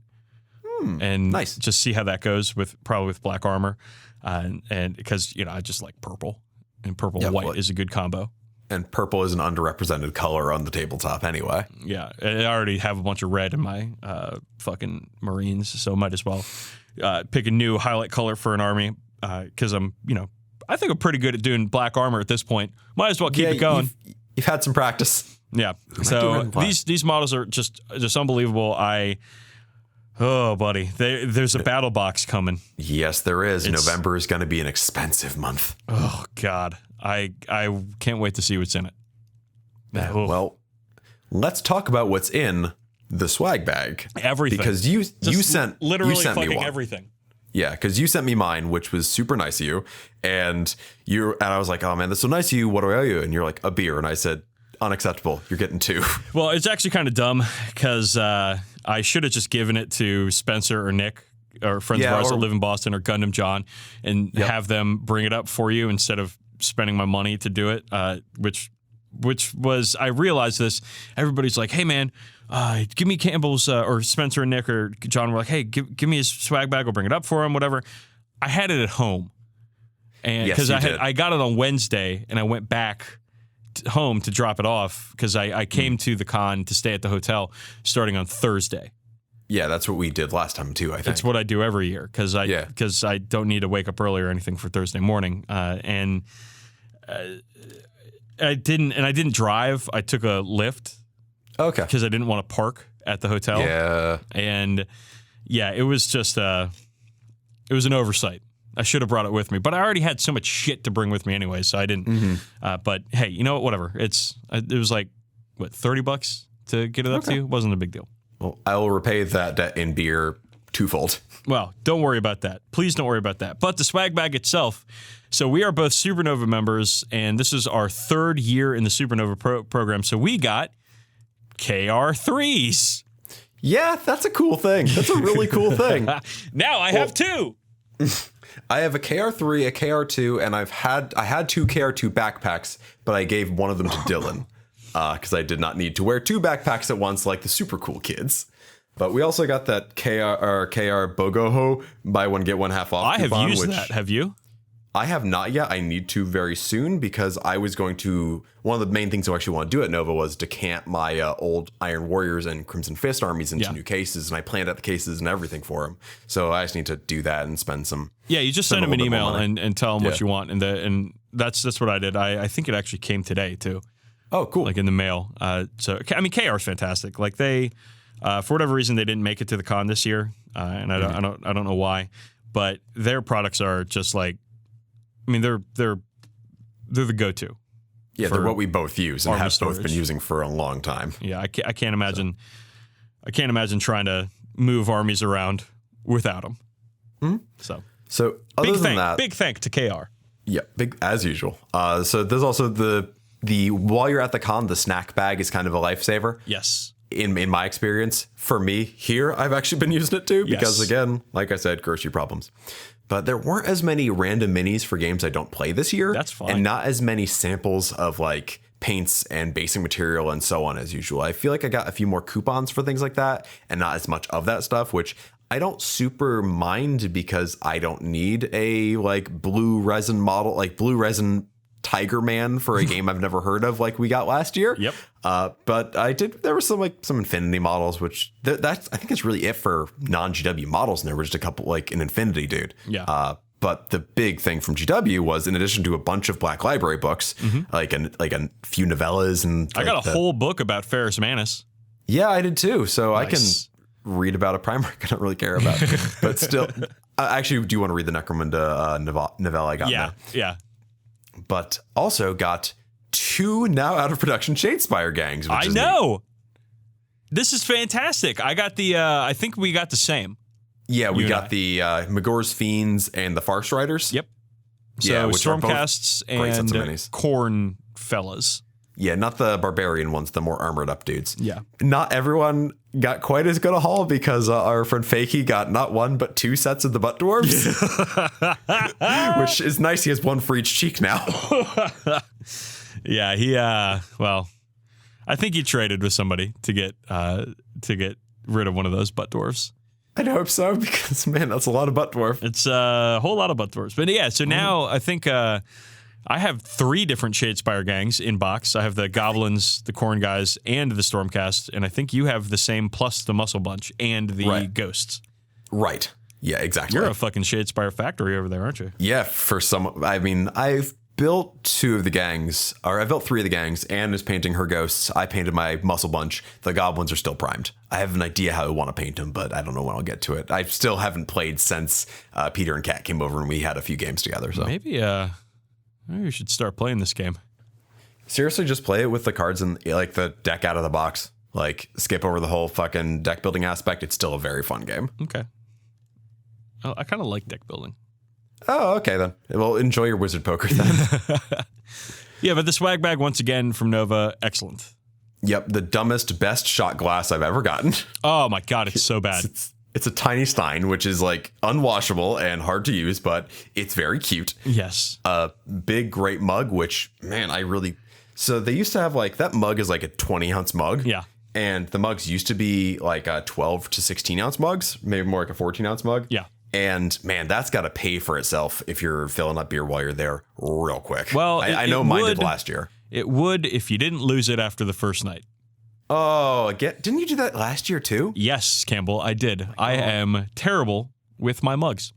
And nice. Just see how that goes probably with black armor. And because, I just like purple, and purple and white is a good combo. And purple is an underrepresented color on the tabletop anyway. Yeah. I already have a bunch of red in my fucking Marines, so might as well pick a new highlight color for an army because I'm, I think I'm pretty good at doing black armor at this point. Might as well keep it going. You've had some practice. Yeah. So these models are just unbelievable. Oh, buddy, there's a battle box coming. Yes, there is. November is going to be an expensive month. Oh, God. I can't wait to see what's in it. Well, let's talk about what's in the swag bag. Everything. Because you sent fucking me one. Everything. Yeah, because you sent me mine, which was super nice of you. And I was like, oh, man, that's so nice of you. What do I owe you? And you're like, a beer. And I said, unacceptable. You're getting 2. Well, it's actually kind of dumb because I should have just given it to Spencer or Nick or friends of ours that live in Boston or Gundam John and have them bring it up for you instead of spending my money to do it, which was, I realized this. Everybody's like, hey, man, give me Campbell's or Spencer and Nick or John were like, hey, give me his swag bag. I'll bring it up for him, whatever. I had it at home. And because I got it on Wednesday and I went back home to drop it off because I came to the con to stay at the hotel starting on Thursday. Yeah, that's what we did last time too, I think. That's what I do every year because I don't need to wake up early or anything for Thursday morning. And I didn't drive. I took a Lyft. Okay. Because I didn't want to park at the hotel. Yeah. And it was just it was an oversight. I should have brought it with me, but I already had so much shit to bring with me anyway, so I didn't. But hey, you know what? Whatever. It was like $30 to get it up to you. It wasn't a big deal. Well, I will repay that debt in beer twofold. Well, don't worry about that. Please don't worry about that. But the swag bag itself. So we are both Supernova members, and this is our 3rd year in the Supernova program. So we got KR3s. Yeah, that's a cool thing. That's a really cool thing. Now I have 2. I have a KR3, a KR2, and I had 2 KR2 backpacks, but I gave one of them to Dylan because I did not need to wear 2 backpacks at once like the super cool kids. But we also got that KR Bogoho buy one get one half off. I have used that. Have you? I have not yet. I need to very soon because I was going to. One of the main things I actually want to do at Nova was decant my old Iron Warriors and Crimson Fist armies into new cases, and I planned out the cases and everything for them. So I just need to do that and spend some. Yeah, you just send them an email and tell them what you want, and that's what I did. I think it actually came today too. Oh, cool! Like in the mail. So I mean, KR is fantastic. Like they, for whatever reason, they didn't make it to the con this year, and I don't know why, but their products are just like. I mean, they're the go-to. Yeah, they're what we both use and have storage. Both been using for a long time. Yeah, I can't imagine. I can't imagine trying to move armies around without them. So other than that, big thank to KR. Yeah, big as usual. So there's also the while you're at the con, the snack bag is kind of a lifesaver. Yes. In my experience, for me here, I've actually been using it too because again, like I said, grocery problems. But there weren't as many random minis for games I don't play this year. That's fine. And not as many samples of like paints and basic material and so on as usual. I feel like I got a few more coupons for things like that and not as much of that stuff, which I don't super mind because I don't need a like blue resin model, like blue resin Tiger Man for a game I've never heard of, like we got last year. Yep. But there were some Infinity models, which that's I think it's really it for non-GW models. And there were just a couple, like an Infinity dude. Yeah. But the big thing from GW was, in addition to a bunch of Black Library books, like a few novellas, and I got a whole book about Ferrus Manus. Yeah, I did too. So Nice. I can read about a Primarch I don't really care about, but still, I actually do want to read the Necromunda novella I got. Yeah, now. yeah. But also got 2 now out of production Shadespire gangs. Which I is know. neat. This is fantastic. I got the. I think we got the same. Yeah, we You got and the Magor's Fiends and the Farce Riders. Yep. So Yeah, which are both Stormcasts great sets of and minis. Corn fellas. Yeah, not the barbarian ones, the more armored up dudes. Yeah. Not everyone got quite as good a haul because our friend Fakey got not 1 but 2 sets of the butt dwarves, which is nice. He has 1 for each cheek now. Yeah, he. Well, I think he traded with somebody to get rid of one of those butt dwarves. I'd hope so, because man, that's a lot of butt dwarf. It's a whole lot of butt dwarves. But yeah, so now I think I have 3 different Shadespire gangs in box. I have the Goblins, the Corn guys, and the Stormcast, and I think you have the same plus the Muscle Bunch and the Ghosts. Right. Yeah, exactly. You're a fucking Shadespire factory over there, aren't you? Yeah, for some, I mean, I've built 2 of the gangs, or I built 3 of the gangs. Anne is painting her ghosts. I painted my Muscle Bunch. The Goblins are still primed. I have an idea how I want to paint them, but I don't know when I'll get to it. I still haven't played since Peter and Kat came over and we had a few games together. So Maybe we should start playing this game. seriously, just play it with the cards and like the deck out of the box. Like skip over the whole fucking deck building aspect. It's still a very fun game. Okay. Oh, I kind of like deck building. Oh, okay then. Well, enjoy your wizard poker then. Yeah, but the swag bag, once again, from Nova, excellent. Yep, the dumbest, best shot glass I've ever gotten. Oh my god, it's so bad. It's a tiny stein, which is like unwashable and hard to use, but it's very cute. Yes. A big, great mug, which, man, so they used to have like, that mug is like a 20-ounce mug. Yeah. And the mugs used to be like 12 to 16-ounce mugs, maybe more like a 14-ounce mug. Yeah. And man, that's got to pay for itself if you're filling up beer while you're there real quick. Well, I know mine did last year. It would if you didn't lose it after the first night. Oh, didn't you do that last year too? Yes, Campbell, I did. I am terrible with my mugs.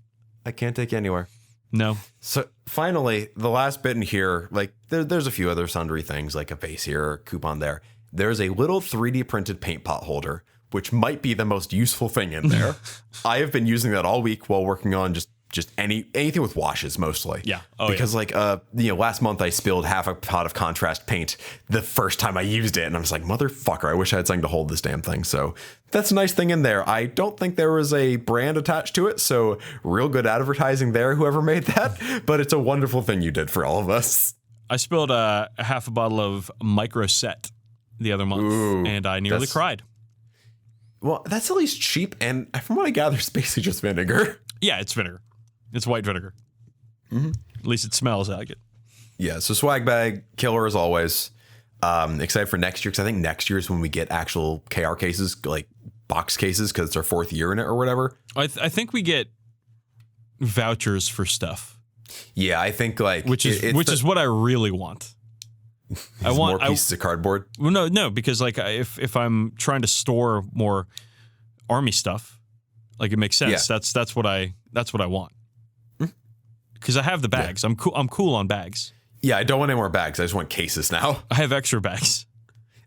I can't take you anywhere. No. So finally, the last bit in here, like there's a few other sundry things like a base here, a coupon there. There's a little 3D printed paint pot holder, which might be the most useful thing in there. I have been using that all week while working on just anything with washes mostly. Yeah. Because last month I spilled half a pot of contrast paint the first time I used it. And I was like, motherfucker, I wish I had something to hold this damn thing. So that's a nice thing in there. I don't think there was a brand attached to it. So real good advertising there, whoever made that. But it's a wonderful thing you did for all of us. I spilled a half a bottle of Micro Set the other month, and I nearly cried. Well, that's at least cheap. And from what I gather, it's basically just vinegar. Yeah, it's vinegar. It's white vinegar. Mm-hmm. At least it smells like it. Yeah, so swag bag, killer as always. Excited for next year, because I think next year is when we get actual KR cases, like box cases, because it's our 4th year in it or whatever. I think we get vouchers for stuff. Yeah, I think which is what I really want. I want more pieces of cardboard. Well, no, because like if I'm trying to store more army stuff, like it makes sense. Yeah. That's what I want. Because I have the bags. Yeah. I'm cool on bags. Yeah, I don't want any more bags. I just want cases now. I have extra bags.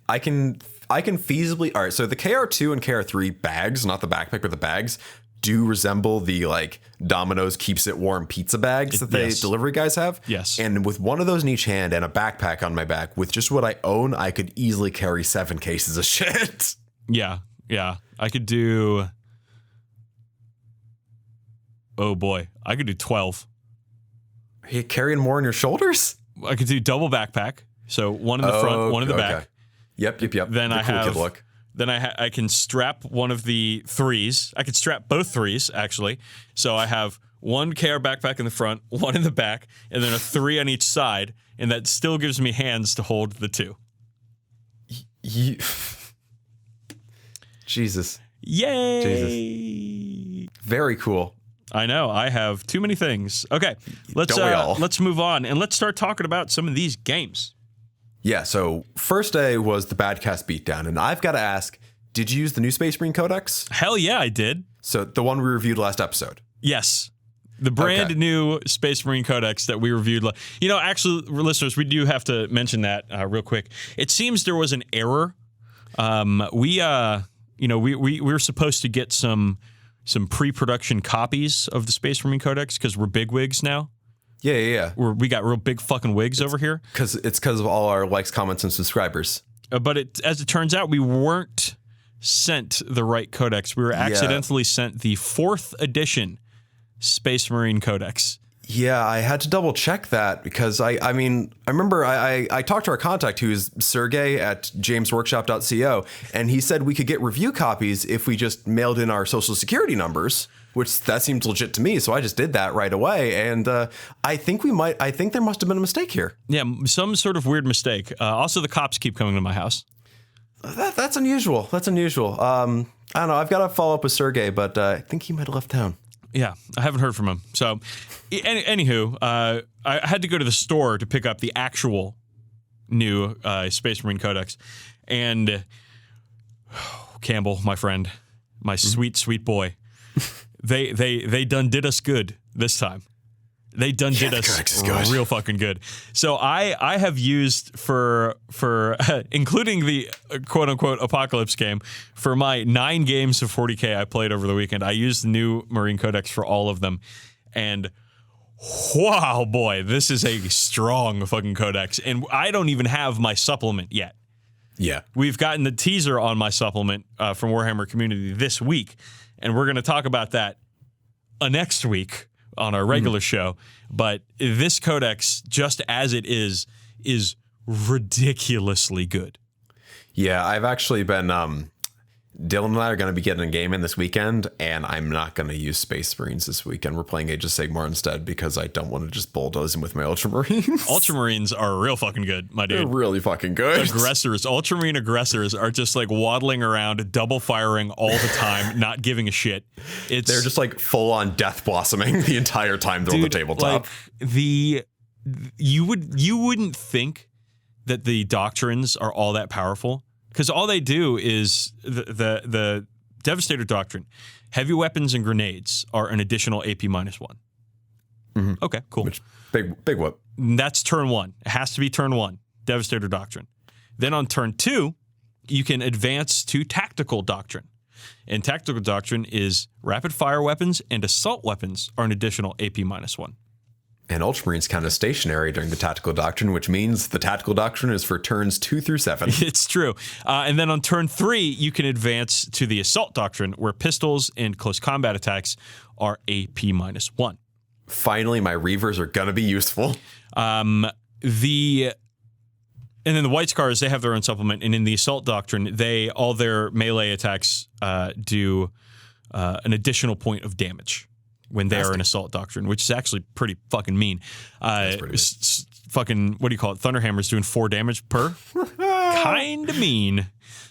I can feasibly. All right, so the KR2 and KR3 bags, not the backpack, but the bags, do resemble the like Domino's keeps it warm pizza bags that the delivery guys have. Yes. And with one of those in each hand and a backpack on my back, with just what I own, I could easily carry 7 cases of shit. Yeah. I could do. Oh boy, I could do 12. Are you carrying more on your shoulders? I could do double backpack. So one in the front, one in the back. Yep. Then I have. Kid look. Then I can strap one of the 3s. I could strap both 3s, actually. So I have one KR backpack in the front, one in the back, and then a 3 on each side. And that still gives me hands to hold the 2. Jesus. Yay! Jesus. Very cool. I know. I have too many things. Okay, let's move on and let's start talking about some of these games. Yeah, so first day was the Badcast beatdown, and I've got to ask, did you use the new Space Marine Codex? Hell yeah, I did. So the one we reviewed last episode? Yes. The brand new Space Marine Codex that we reviewed. Actually, listeners, we do have to mention that real quick. It seems there was an error. We were supposed to get some pre-production copies of the Space Marine Codex because we're bigwigs now. Yeah. We got real big fucking wigs over here. Because of all our likes, comments, and subscribers. But as it turns out, we weren't sent the right codex. We were accidentally sent the 4th edition Space Marine Codex. Yeah, I had to double check that because I remember I talked to our contact who's Sergey at jamesworkshop.co, and he said we could get review copies if we just mailed in our social security numbers, which that seemed legit to me. So I just did that right away. And I think there must have been a mistake here. Yeah, some sort of weird mistake. Also, the cops keep coming to my house. That's unusual. I don't know. I've got to follow up with Sergey, but I think he might have left town. Yeah, I haven't heard from him. So, anywho, I had to go to the store to pick up the actual new Space Marine Codex. And Campbell, my friend, my sweet boy, they done did us good this time. They done did us real fucking good. So I have used for including the quote unquote apocalypse game for my 9 games of 40k I played over the weekend. I used the new Marine Codex for all of them, and wow, boy, this is a strong fucking codex. And I don't even have my supplement yet. Yeah, we've gotten the teaser on my supplement from Warhammer Community this week, and we're going to talk about that next week on our regular show. But this codex, just as it is ridiculously good. Yeah, I've actually been Dylan and I are going to be getting a game in this weekend, and I'm not going to use Space Marines this weekend. We're playing Age of Sigmar instead because I don't want to just bulldoze them with my Ultramarines. Ultramarines are real fucking good, my dude. They're really fucking good. Ultramarine aggressors are just like waddling around, double firing all the time, not giving a shit. They're just like full on death blossoming the entire time they're on the tabletop. Like you wouldn't think that the doctrines are all that powerful. Because all they do is the Devastator Doctrine, heavy weapons and grenades are an additional AP -1. Mm-hmm. Okay, cool. Which, big whoop. That's turn 1. It has to be turn 1, Devastator Doctrine. Then on turn 2, you can advance to Tactical Doctrine. And Tactical Doctrine is rapid fire weapons and assault weapons are an additional AP -1. And Ultramarines count as stationary during the Tactical Doctrine, which means the Tactical Doctrine is for turns 2 through 7. It's true. And then on turn 3, you can advance to the Assault Doctrine, where pistols and close combat attacks are AP -1. Finally, my Reavers are going to be useful. And then the White Scars, they have their own supplement. And in the Assault Doctrine, all their melee attacks do an additional point of damage when they are an Assault Doctrine, which is actually pretty fucking mean. That's pretty fucking, what do you call it? Thunderhammer's doing 4 damage per? Kind of mean.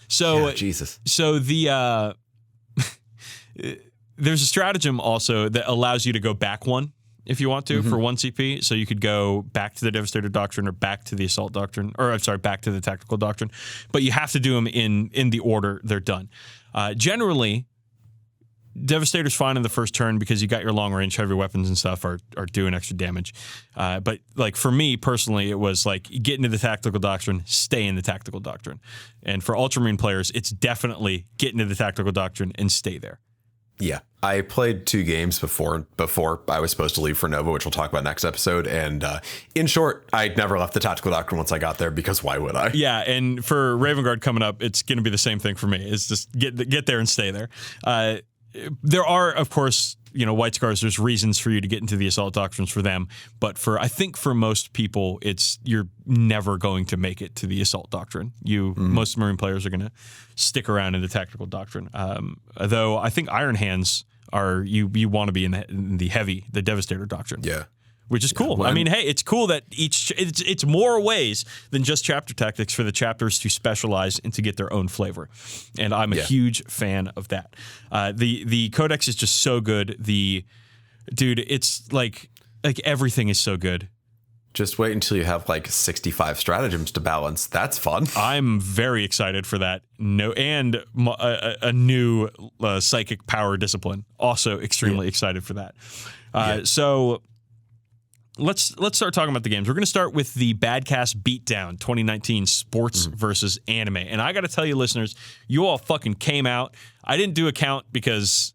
So, yeah, Jesus. So there's a stratagem also that allows you to go back 1 if you want to for 1 CP. So you could go back to the Devastator Doctrine or back to the Assault Doctrine, or I'm sorry, back to the Tactical Doctrine. But you have to do them in the order they're done. Generally, Devastator's fine in the first turn because you got your long range heavy weapons and stuff are doing extra damage. But like for me personally, it was like get into the Tactical Doctrine, stay in the Tactical Doctrine. And for Ultramarine players, it's definitely get into the Tactical Doctrine and stay there. Yeah. I played 2 games before I was supposed to leave for Nova, which we'll talk about next episode. And in short, I never left the Tactical Doctrine once I got there because why would I? Yeah, and for Raven Guard coming up, it's going to be the same thing for me. It's just get there and stay there. There are, of course, White Scars, there's reasons for you to get into the Assault Doctrines for them. But I think for most people, you're never going to make it to the Assault Doctrine. Most Marine players are going to stick around in the Tactical Doctrine. Though I think Iron Hands you want to be in the Devastator Doctrine. Yeah. Which is cool. I mean, hey, it's cool that it's more ways than just chapter tactics for the chapters to specialize and to get their own flavor. And I'm a huge fan of that. The Codex is just so good. Dude, it's like everything is so good. Just wait until you have like 65 stratagems to balance. That's fun. I'm very excited for that. And a new psychic power discipline. Also extremely excited for that. So let's start talking about the games. We're going to start with the Badcast Beatdown 2019 sports versus anime. And I got to tell you, listeners, you all fucking came out. I didn't do a count because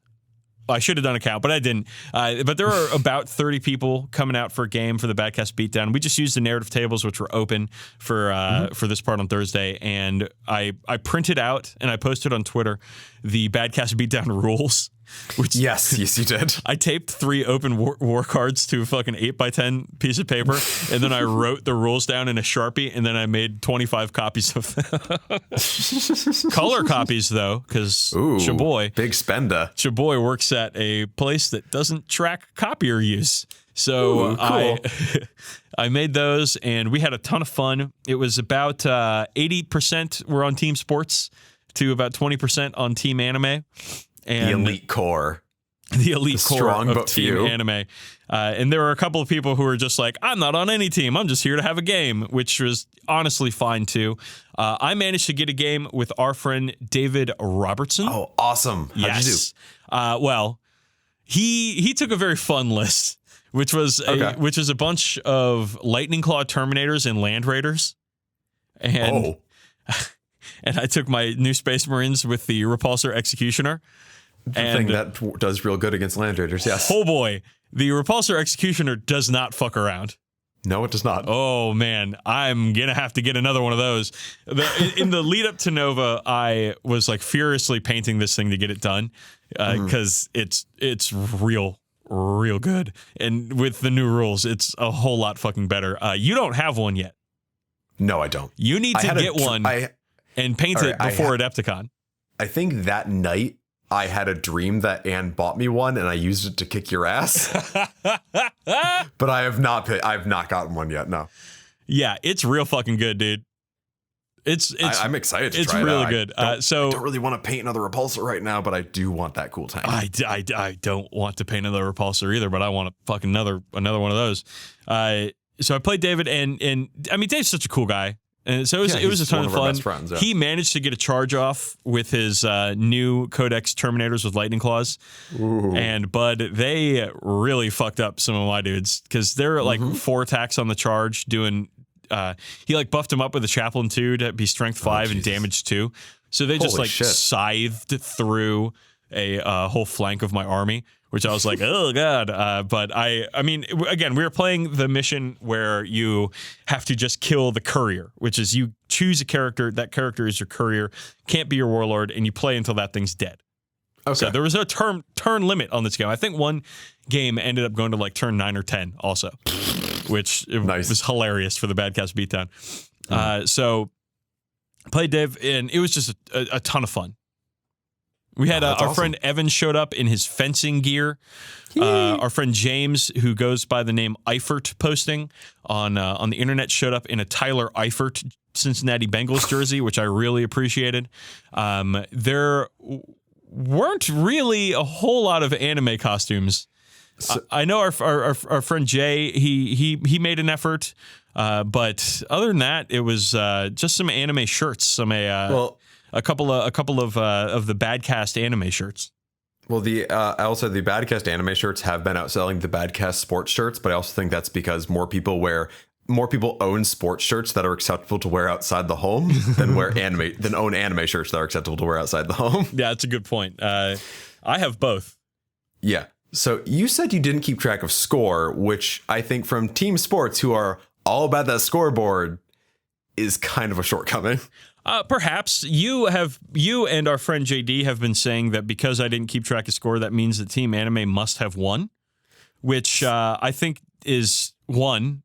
I should have done a count, but I didn't. But there are about 30 people coming out for a game for the Badcast Beatdown. We just used the narrative tables, which were open for this part on Thursday. And I printed out and I posted on Twitter the Badcast Beatdown rules. Which, yes, you did. I taped 3 open war cards to a fucking 8x10 piece of paper, and then I wrote the rules down in a Sharpie, and then I made 25 copies of them. Color copies, though, because Shaboy, big spender. Shaboy works at a place that doesn't track copier use. So cool. I made those, and we had a ton of fun. It was about 80% were on team sports to about 20% on team anime. And the elite core. The elite core strong of but team few. anime. And there were a couple of people who were just like, I'm not on any team. I'm just here to have a game, which was honestly fine too. I managed to get a game with our friend David Robertson. Oh, awesome. How'd you do? Well, he took a very fun list, which was a bunch of Lightning Claw Terminators and Land Raiders. And and I took my new Space Marines with the Repulsor Executioner. Thing that does real good against Land Raiders, yes. Oh boy, the Repulsor Executioner does not fuck around. No, it does not. Oh man, I'm gonna have to get another one of those. In the lead up to Nova, I was like furiously painting this thing to get it done because it's real good, and with the new rules, it's a whole lot fucking better. You don't have one yet. No, I don't. You need to get one and paint it before Adepticon. I think that night I had a dream that Anne bought me one and I used it to kick your ass. But I've not gotten one yet. No. Yeah, it's real fucking good, dude. I'm excited to try it. It's really good. I don't really want to paint another Repulsor right now, but I do want that cool tank. I don't want to paint another Repulsor either, but I want a fucking another one of those. So I played David, and I mean, Dave's such a cool guy. And so it was a ton of fun. Friends, yeah. He managed to get a charge off with his new Codex Terminators with Lightning Claws. Ooh. And Bud, they really fucked up some of my dudes because they're like 4 attacks on the charge doing. He like buffed him up with a Chaplain 2 to be Strength 5 and Damage 2. So they just scythed through a whole flank of my army, which I was like, oh god. But I mean, again, we were playing the mission where you have to just kill the courier, which is you choose a character. That character is your courier, can't be your warlord, and you play until that thing's dead. Okay. So there was no turn limit on this game. I think one game ended up going to like turn 9 or 10 also, which was hilarious for the Badcast Beatdown. So played Dave, and it was just a ton of fun. We had our friend Evan showed up in his fencing gear. Our friend James, who goes by the name Eifert posting on the internet, showed up in a Tyler Eifert Cincinnati Bengals jersey, which I really appreciated. There weren't really a whole lot of anime costumes. I know our friend Jay, he made an effort, but other than that, it was just some anime shirts, a couple of the Badcast anime shirts. Well, also the Badcast anime shirts have been outselling the Badcast sports shirts, but I also think that's because more people own sports shirts that are acceptable to wear outside the home than own anime shirts that are acceptable to wear outside the home. Yeah, that's a good point. I have both. Yeah. So you said you didn't keep track of score, which I think from team sports, who are all about that scoreboard, is kind of a shortcoming. Perhaps you and our friend JD have been saying that because I didn't keep track of score, that means that Team Anime must have won, which I think is one.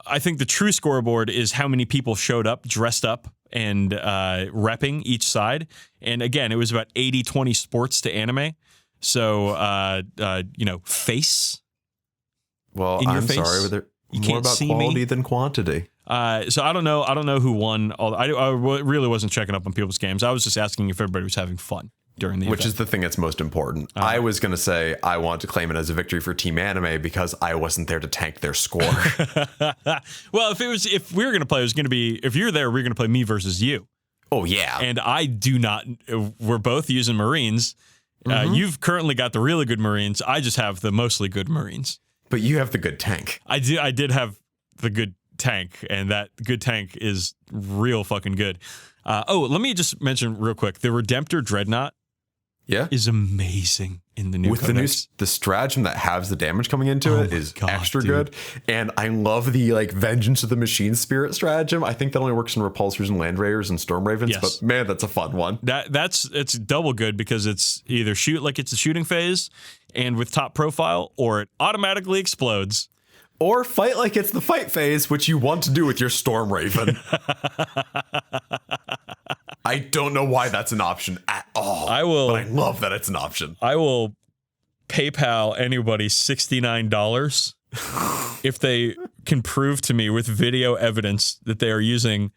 I think the true scoreboard is how many people showed up, dressed up, and repping each side. And again, it was about 80-20 sports to anime. So, face. Well, in your I'm face. Sorry, but more about quality than quantity. So I don't know who won. I really wasn't checking up on people's games. I was just asking if everybody was having fun. during the Which event. is the thing that's most important. I was going to say I want to claim it as a victory for Team Anime because I wasn't there to tank their score. Well, if we were going to play, it was going to be, if you're there, we're going to play me versus you. Oh, yeah. And I do not, we're both using Marines. You've currently got the really good Marines. I just have the mostly good Marines. But you have the good tank. I did have the good tank, and that good tank is real fucking good. Let me just mention real quick, the Redemptor Dreadnought is amazing in the new With codex. the stratagem that has the damage coming into it is extra good. And I love the Vengeance of the Machine Spirit stratagem. I think that only works in Repulsors and Land Raiders and Storm Ravens, but man, that's a fun one. It's double good because it's either it's a shooting phase and with top profile, or it automatically explodes. Or fight like it's the fight phase, which you want to do with your Storm Raven. I don't know why that's an option at all. But I love that it's an option. I will PayPal anybody $69 if they can prove to me with video evidence that they are using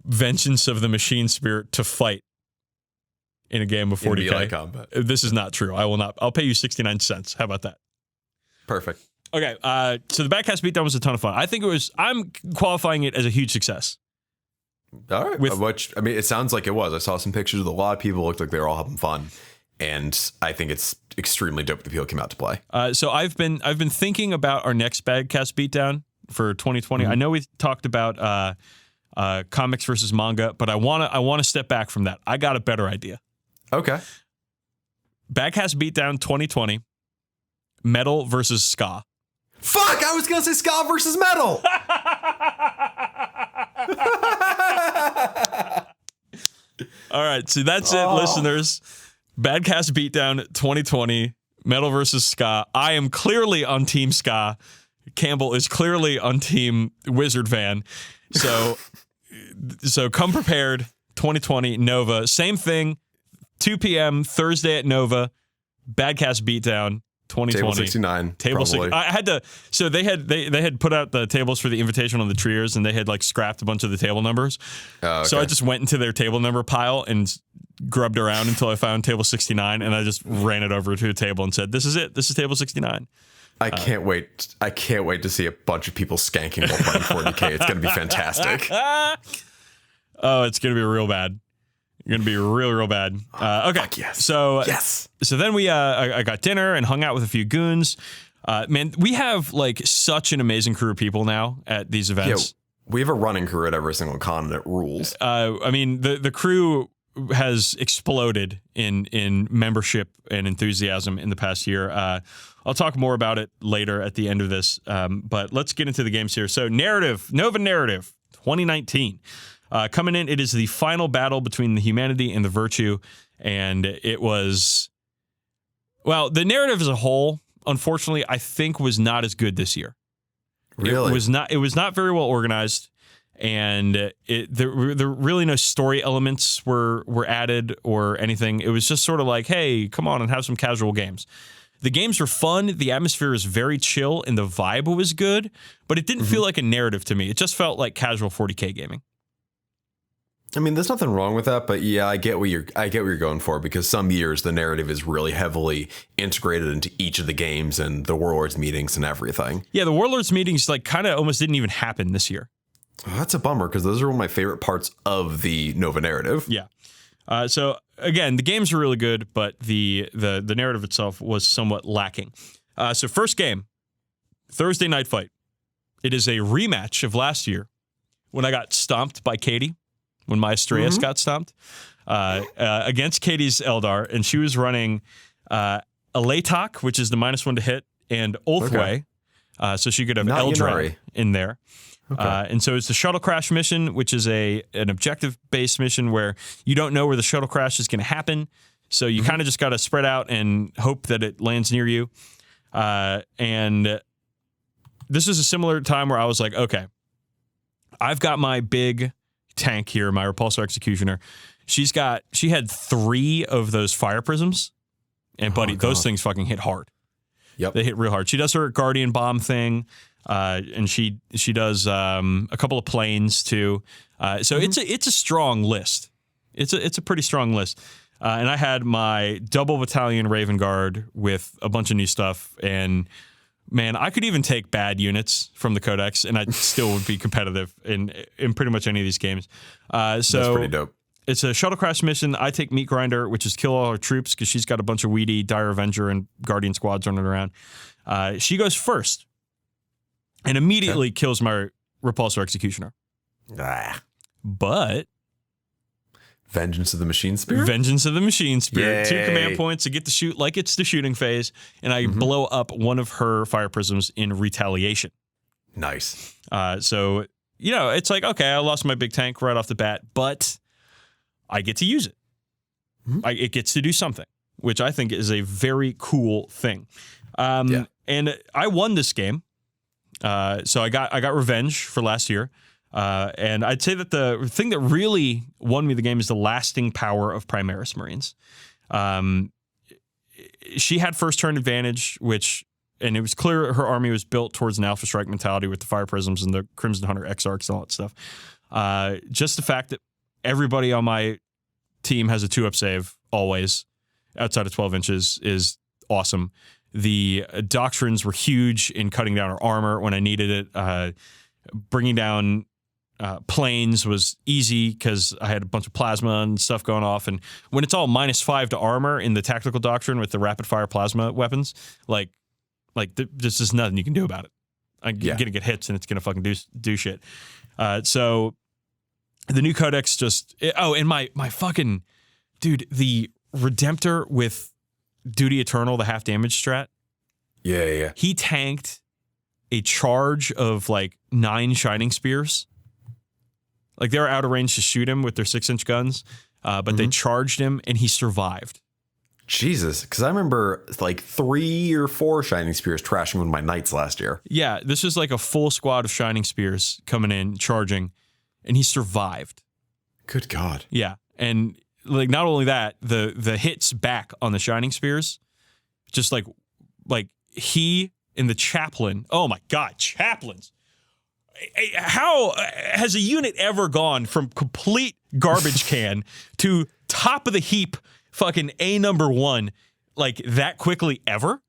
Vengeance of the Machine Spirit to fight in a game of 40k. Melee combat. This is not true. I will not. I'll pay you 69 cents. How about that? Perfect. Okay, so the Badcast Beatdown was a ton of fun. I'm qualifying it as a huge success. All right. It sounds like it was. I saw some pictures of a lot of people. Looked like they were all having fun. And I think it's extremely dope that people came out to play. So I've been thinking about our next Badcast Beatdown for 2020. I know we talked about comics versus manga, but I want to step back from that. I got a better idea. Okay. Badcast Beatdown 2020, metal versus ska. Fuck! I was gonna say ska versus metal. All right, so that's it, listeners. Badcast Beatdown 2020, metal versus ska. I am clearly on Team Ska. Campbell is clearly on Team Wizard Van. So come prepared. 2020 Nova, same thing. 2 p.m. Thursday at Nova. Badcast Beatdown 2020. Table 69. Table 6. I had to. So they had put out the tables for the invitation on the Triers, and they had scrapped a bunch of the table numbers. Oh, okay. So I just went into their table number pile and grubbed around until I found table 69, and I just ran it over to a table and said, "This is it. This is table 69." I can't wait. I can't wait to see a bunch of people skanking while playing 40k. It's going to be fantastic. Oh, it's going to be real bad. Going to be real bad. Okay. Fuck yes. So yes. So then I got dinner and hung out with a few goons. Man, we have such an amazing crew of people now at these events. Yeah, we have a running crew at every single con, and it rules. I mean, the crew has exploded in membership and enthusiasm in the past year. I'll talk more about it later at the end of this. But let's get into the games here. So Nova Narrative 2019. Coming in, it is the final battle between the humanity and the virtue, and it was, well, the narrative as a whole, unfortunately, I think was not as good this year. Really? It was not very well organized, and there really no story elements were added or anything. It was just sort of like, hey, come on and have some casual games. The games were fun, the atmosphere is very chill, and the vibe was good, but it didn't feel like a narrative to me. It just felt like casual 40k gaming. I mean, there's nothing wrong with that, but yeah, I get what you're going for, because some years the narrative is really heavily integrated into each of the games and the Warlords meetings and everything. Yeah, the Warlords meetings kind of almost didn't even happen this year. Oh, that's a bummer, because those are one of my favorite parts of the Nova narrative. Yeah. So again, the games are really good, but the narrative itself was somewhat lacking. So first game, Thursday Night Fight. It is a rematch of last year when I got stomped by Katie. When my Astreus got stomped against Katie's Eldar, and she was running Alatok, which is the -1 to hit, and Ulthway, so she could have Eldrad in there. Okay. And so it's the Shuttle Crash mission, which is an objective-based mission where you don't know where the shuttle crash is going to happen, so you kind of just got to spread out and hope that it lands near you. And this is a similar time where I was like, okay, I've got my big tank here, my Repulsor Executioner. She had 3 of those fire prisms, and buddy, those things fucking hit hard. Yep, they hit real hard. She does her Guardian Bomb thing, and she does a couple of planes too. So it's a strong list. It's a pretty strong list. And I had my double battalion Raven Guard with a bunch of new stuff. And man, I could even take bad units from the codex, and I still would be competitive in pretty much any of these games. That's pretty dope. It's a shuttlecraft mission. I take Meat Grinder, which is kill all her troops because she's got a bunch of weedy Dire Avenger and Guardian squads running around. She goes first and immediately kills my Repulsor Executioner. But Vengeance of the Machine Spirit? Vengeance of the Machine Spirit. Yay. 2 command points to get to shoot like it's the shooting phase, and I blow up one of her fire prisms in retaliation. Nice. So, it's like, okay, I lost my big tank right off the bat, but I get to use it. It gets to do something, which I think is a very cool thing. And I won this game. So I got revenge for last year. And I'd say that the thing that really won me the game is the lasting power of Primaris Marines. She had first turn advantage, and it was clear her army was built towards an Alpha Strike mentality with the Fire Prisms and the Crimson Hunter Exarchs and all that stuff. Just the fact that everybody on my team has a 2-up save always outside of 12 inches is awesome. The doctrines were huge in cutting down her armor when I needed it. Bringing down planes was easy because I had a bunch of plasma and stuff going off. And when it's all -5 to armor in the tactical doctrine with the rapid fire plasma weapons, there's just nothing you can do about it. I'm gonna get hits and it's gonna fucking do shit. So the new codex and my fucking dude, the Redemptor with Duty Eternal, the half damage strat. Yeah. He tanked a charge of 9 Shining Spears. They were out of range to shoot him with their 6-inch guns, but they charged him and he survived. Jesus, because I remember 3 or 4 Shining Spears trashing with my Knights last year. Yeah, this was a full squad of Shining Spears coming in, charging, and he survived. Good God. Yeah, and not only that, the hits back on the Shining Spears, just like he and the Chaplain. Oh my God, Chaplains. How has a unit ever gone from complete garbage can to top of the heap fucking A number 1 that quickly ever?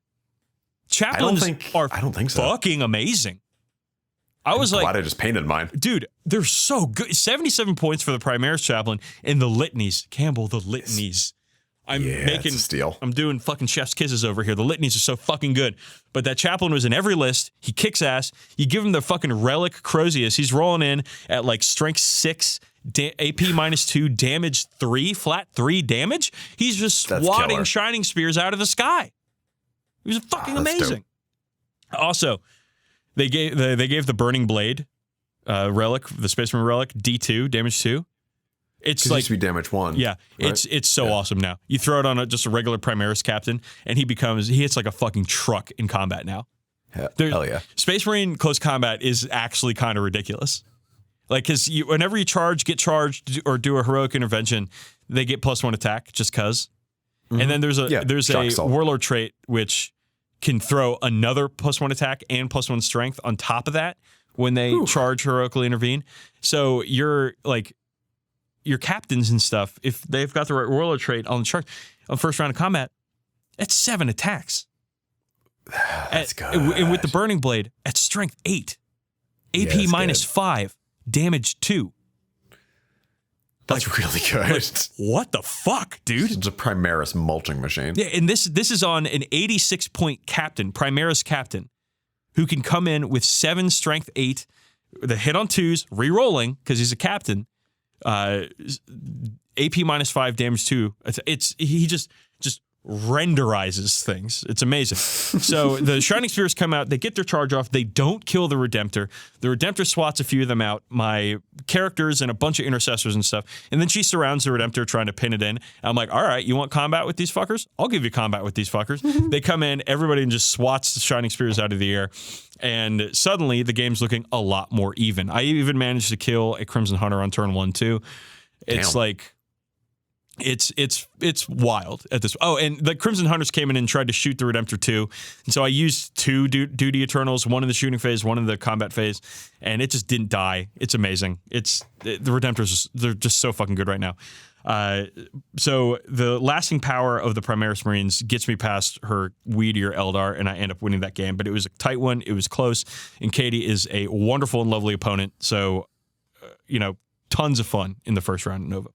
Chaplains I don't think so. Fucking amazing. I'm glad I just painted mine. Dude, they're so good. 77 points for the Primaris Chaplain and the litanies. Campbell, the litanies. It's a steal. I'm doing fucking chef's kisses over here. The litanies are so fucking good. But that Chaplain was in every list. He kicks ass. You give him the fucking relic Crozius. He's rolling in at strength 6, AP -2, damage 3, flat 3 damage. He's just swatting Shining Spears out of the sky. He was fucking amazing. Dope. Also, they gave the Burning Blade relic, the Space Marine relic, D2, damage 2. It's it used to be damage 1. Yeah, right? It's so awesome now. You throw it on just a regular Primaris captain, and he hits like a fucking truck in combat now. Hell yeah. Space Marine close combat is actually kind of ridiculous. Because whenever you get charged, or do a heroic intervention, they get +1 attack just cause. Mm-hmm. And then there's a Warlord trait which can throw another +1 attack and +1 strength on top of that when they charge heroically intervene. So your captains and stuff, if they've got the right Warlord trait on the chart on first round of combat, that's 7 attacks. That's good. And with the Burning Blade at strength 8, AP -5, damage 2. That's really good. What the fuck, dude? It's a Primaris mulching machine. Yeah, and this is on an 86-point captain, Primaris captain, who can come in with 7 strength 8, the hit on 2s, re-rolling, because he's a captain, AP -5, damage 2. He just renderizes things. It's amazing. So the Shining Spears come out, they get their charge off, they don't kill the Redemptor. The Redemptor swats a few of them out, my characters and a bunch of intercessors and stuff, and then she surrounds the Redemptor trying to pin it in. I'm like, all right, you want combat with these fuckers? I'll give you combat with these fuckers. They come in, everybody just swats the Shining Spears out of the air, and suddenly the game's looking a lot more even. I even managed to kill a Crimson Hunter on turn 1 too. It's It's wild at this. Oh, and the Crimson Hunters came in and tried to shoot the Redemptor 2. And so I used 2 Duty Eternals, one in the shooting phase, one in the combat phase, and it just didn't die. It's amazing. The Redemptors, they're just so fucking good right now. So the lasting power of the Primaris Marines gets me past her Weedier Eldar, and I end up winning that game. But it was a tight one. It was close. And Katie is a wonderful and lovely opponent. So, tons of fun in the first round at Nova.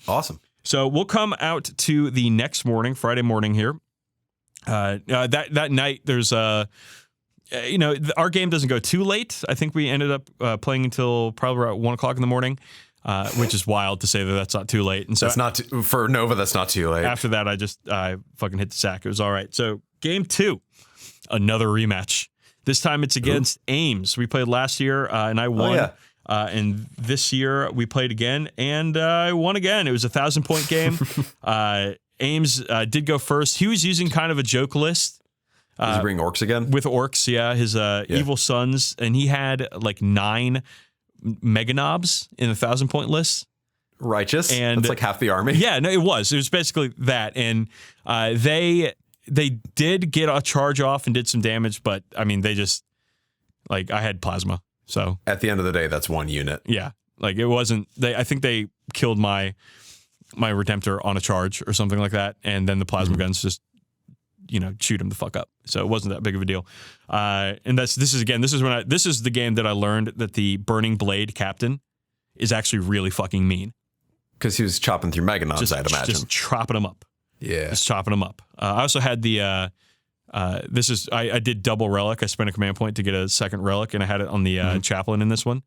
Awesome. So we'll come out to the next morning, Friday morning here. That night, there's our game doesn't go too late. I think we ended up playing until probably around 1 o'clock in the morning, which is wild to say that that's not too late. And so that's not for Nova. That's not too late. After that, I fucking hit the sack. It was all right. So game 2, another rematch. This time it's against Ames. We played last year and I won. Oh, yeah. And this year we played again, and I won again. It was a 1,000-point game. Ames did go first. He was using kind of a joke list. Did he bring orcs again? With orcs, yeah. His evil sons, and he had like 9 mega knobs in the 1,000-point list. Righteous. And that's like half the army. Yeah, no, it was. It was basically that, and they did get a charge off and did some damage, but I mean, they just I had plasma. So at the end of the day, that's 1 unit. Yeah, like it wasn't. I think they killed my Redemptor on a charge or something like that, and then the plasma guns just shoot him the fuck up. So it wasn't that big of a deal. And this is the game that I learned that the Burning Blade captain is actually really fucking mean. Because he was chopping through Meganons, I'd imagine. Just chopping them up. Yeah, just chopping them up. I also had the. I did double relic. I spent a command point to get a second relic, and I had it on the chaplain in this one.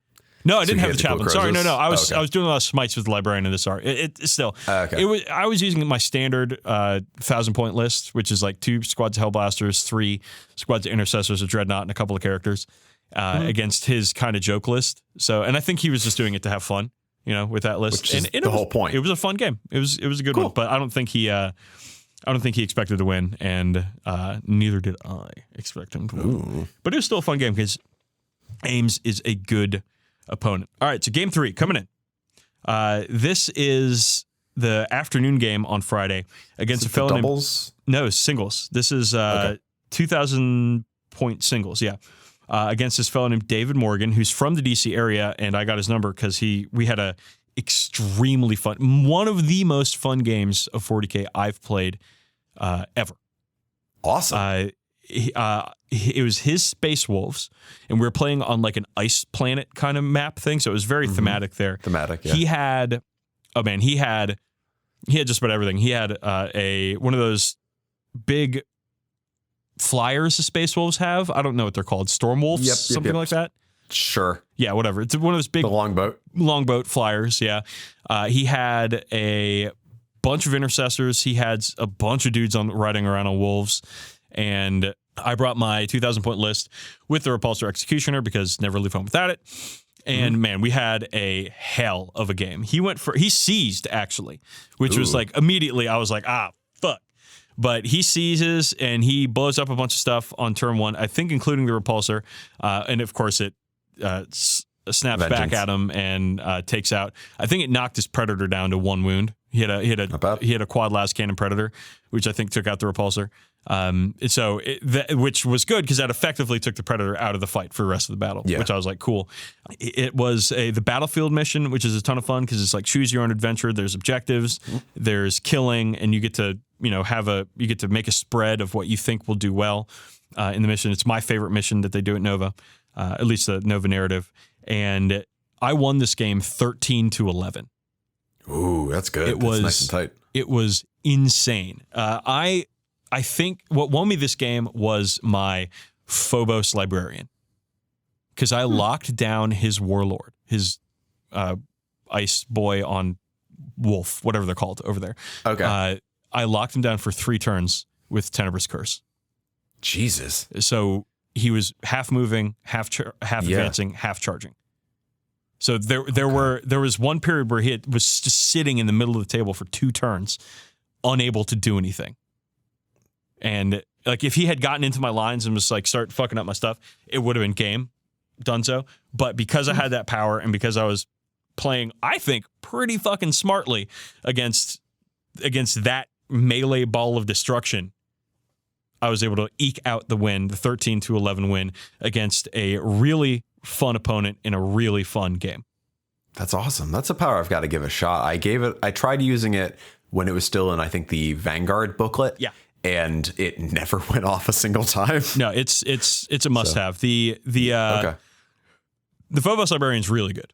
No, I didn't have the chaplain. Sorry, no. I was doing a lot of smites with the librarian in this art. It's still. Okay. I was using my standard 1,000-point list, which is like 2 squads of Hellblasters, 3 squads of Intercessors, a Dreadnought, and a couple of characters against his kind of joke list. So, and I think he was just doing it to have fun, with that list. Which is the whole point. It was a fun game. It was a good one, but I don't think he expected to win, and neither did I expect him to win. Ooh. But it was still a fun game because Ames is a good opponent. All right, so game 3 coming in. This is the afternoon game on Friday against a fellow doubles? No, singles. This is 2,000-point singles, yeah. Against this fellow named David Morgan, who's from the DC area, and I got his number because we had a extremely fun, one of the most fun games of 40k I've played ever. Awesome. It was his Space Wolves, and we were playing on like an ice planet kind of map thing, so it was very thematic there. Thematic, yeah. He had just about everything. He had one of those big flyers the Space Wolves have. I don't know what they're called. Storm Wolves, something like that. Sure. Yeah, whatever. It's one of those big the longboat flyers. Yeah. He had a bunch of Intercessors. He had a bunch of dudes riding around on wolves, and I brought my 2,000-point list with the Repulsor Executioner because never leave home without it. And man, we had a hell of a game. He seized actually, which was like immediately I was like, fuck. But he seizes and he blows up a bunch of stuff on turn 1, I think including the Repulsor. And of course it snaps back at him and takes out. I think it knocked his Predator down to 1 wound. He had a quad las cannon Predator, which I think took out the Repulsor. Which was good because that effectively took the Predator out of the fight for the rest of the battle, which I was like, cool. It was the battlefield mission, which is a ton of fun because it's like choose your own adventure. There's objectives, there's killing, and you get to make a spread of what you think will do well in the mission. It's my favorite mission that they do at Nova, at least the Nova narrative. And I won this game 13-11. Ooh, that's good. That's nice and tight. It was insane. I think what won me this game was my Phobos Librarian, because I locked down his Warlord, his Ice Boy on Wolf, whatever they're called over there. Okay. I locked him down for 3 turns with Tenebrous Curse. Jesus. So he was half moving, half advancing, half charging. So there was one period where he was just sitting in the middle of the table for 2 turns, unable to do anything. And like if he had gotten into my lines and was like start fucking up my stuff, it would have been game, done so. But because I had that power and because I was playing, I think, pretty fucking smartly against against that melee ball of destruction, I was able to eke out the win, the 13-11 win against a really fun opponent in a really fun game. That's awesome. That's a power I've got to give a shot. I tried using it when it was still in, I think, the Vanguard booklet. Yeah. And it never went off a single time. No, it's a must have. The Phobos Librarian is really good.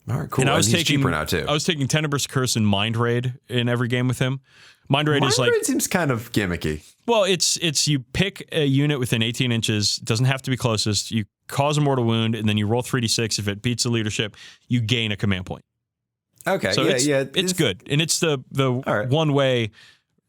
All right, cool. And he's cheaper now too. I was taking Tenebrous Curse and Mind Raid in every game with him. Mind Raid seems kind of gimmicky. Well, it's you pick a unit within 18 inches, doesn't have to be closest, you cause a mortal wound, and then you roll 3d6. If it beats the leadership, you gain a command point. Okay, so it's good. And it's the right. one way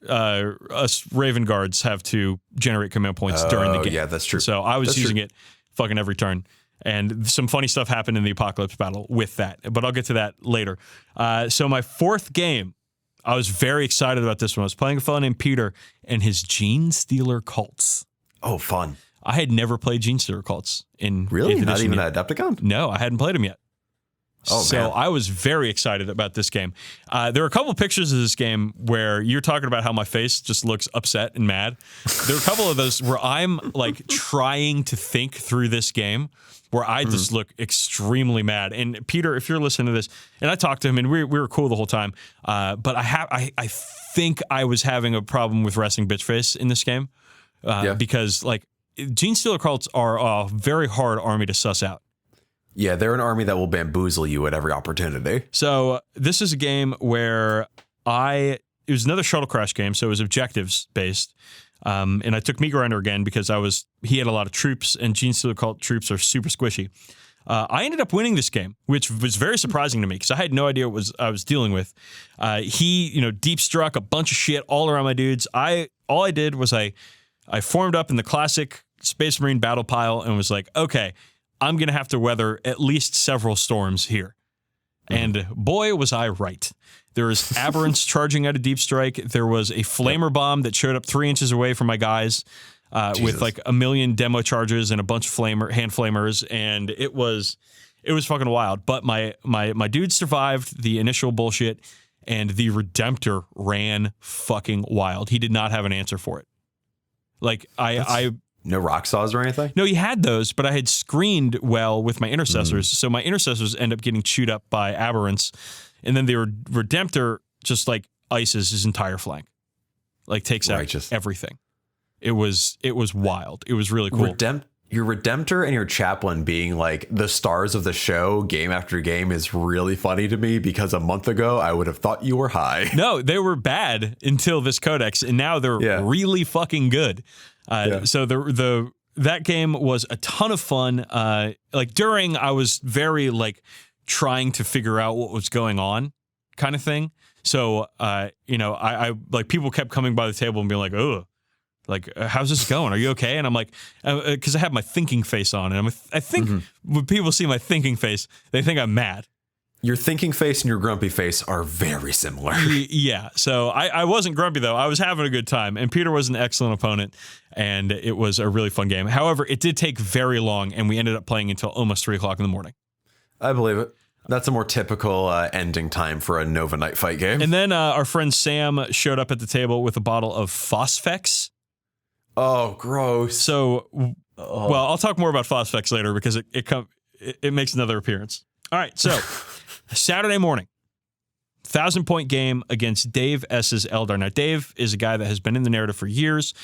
us Raven Guards have to generate command points during the game. Yeah, that's true. So I was using it fucking every turn. And some funny stuff happened in the Apocalypse battle with that, but I'll get to that later. So my fourth game, I was very excited about this one. I was playing a fellow named Peter and his Gene Stealer cults. Oh, fun. I had never played Gene Stealer cults in Really? 8th Not edition even yet. Adepticon? No, I hadn't played them yet. Oh, so man. I was very excited about this game. There are a couple of pictures of this game where you're talking about how my face just looks upset and mad. There are a couple of those where I'm like trying to think through this game where I just look extremely mad. And Peter, if you're listening to this, and I talked to him and we were cool the whole time, but I think I was having a problem with resting bitch face in this game because like Gene Stealer cults are a very hard army to suss out. Yeah, they're an army that will bamboozle you at every opportunity. So this is a game where it was another shuttle crash game, so it was objectives based. And I took Meat Grinder again because he had a lot of troops, and Gene Stealer cult troops are super squishy. I ended up winning this game, which was very surprising to me because I had no idea what I was dealing with. He, deep struck a bunch of shit all around my dudes. All I did was I formed up in the classic Space Marine battle pile and was like, okay, I'm going to have to weather at least several storms here. And boy, was I right. There was aberrants charging out of Deep Strike. There was a flamer bomb that showed up 3 inches away from my guys with like a million demo charges and a bunch of hand flamers. And it was fucking wild. But my dude survived the initial bullshit, and the Redemptor ran fucking wild. He did not have an answer for it. Like No rock saws or anything? No, he had those, but I had screened well with my intercessors. So my intercessors end up getting chewed up by aberrants. And then the Redemptor just like ices his entire flank. Like takes out everything. It was wild. It was really cool. Your Redemptor and your Chaplain being like the stars of the show game after game is really funny to me because a month ago I would have thought you were high. No, they were bad until this codex, and now they're really fucking good. So that game was a ton of fun. I was very like trying to figure out what was going on, kind of thing. So I like people kept coming by the table and being like, "Oh, like how's this going? Are you okay?" And I'm like, because I have my thinking face on, and I think when people see my thinking face, they think I'm mad. Your thinking face and your grumpy face are very similar. Yeah. So I wasn't grumpy, though. I was having a good time. And Peter was an excellent opponent. And it was a really fun game. However, it did take very long. And we ended up playing until almost 3 o'clock in the morning. I believe it. That's a more typical ending time for a Nova Night Fight game. And then our friend Sam showed up at the table with a bottle of Phosphex. Oh, gross. So, well, I'll talk more about Phosphex later because it makes another appearance. All right. So... Saturday morning, 1,000-point game against Dave S's Eldar. Now, Dave is a guy that has been in the narrative for years,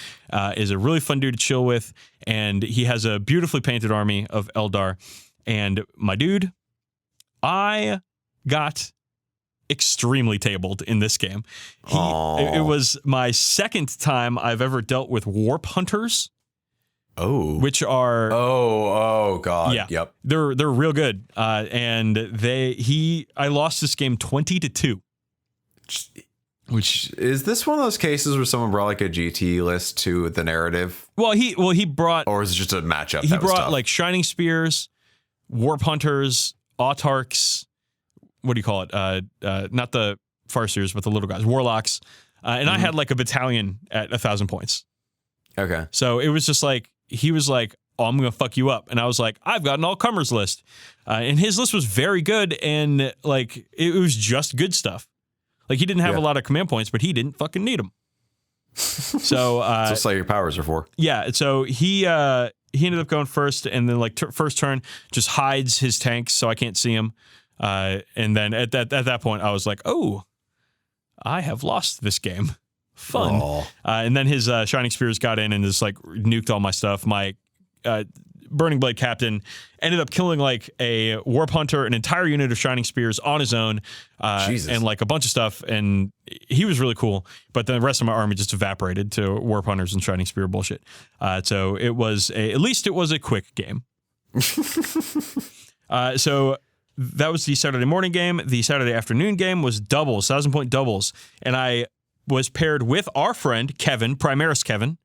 is a really fun dude to chill with, and he has a beautifully painted army of Eldar. And my dude, I got extremely tabled in this game. It was my second time I've ever dealt with Warp Hunters. Oh, which are god, yeah, yep, they're real good. And I lost this game 20-2. Which is this one of those cases where someone brought like a GT list to the narrative? Well, he brought, or is it just a matchup? He brought like Shining Spears, Warp Hunters, Autarchs. What do you call it? Not the Farseers, but the little guys, Warlocks. And I had like a battalion at 1,000 points. Okay, so it was just like. He was like, "Oh, I'm going to fuck you up." And I was like, "I've got an all-comers list." And his list was very good, and like it was just good stuff. Like, he didn't have a lot of command points, but he didn't fucking need them. So that's what your powers are for. Yeah, so he ended up going first, and then like first turn just hides his tanks so I can't see him. And then at that point, I was like, oh, I have lost this game. Fun. And then his Shining Spears got in and just like nuked all my stuff. My Burning Blade captain ended up killing like a Warp Hunter, an entire unit of Shining Spears on his own, and like a bunch of stuff. And he was really cool. But the rest of my army just evaporated to Warp Hunters and Shining Spear bullshit. So it was at least it was a quick game. So that was the Saturday morning game. The Saturday afternoon game was doubles, 1,000-point doubles. And I was paired with our friend, Kevin, Primaris Kevin,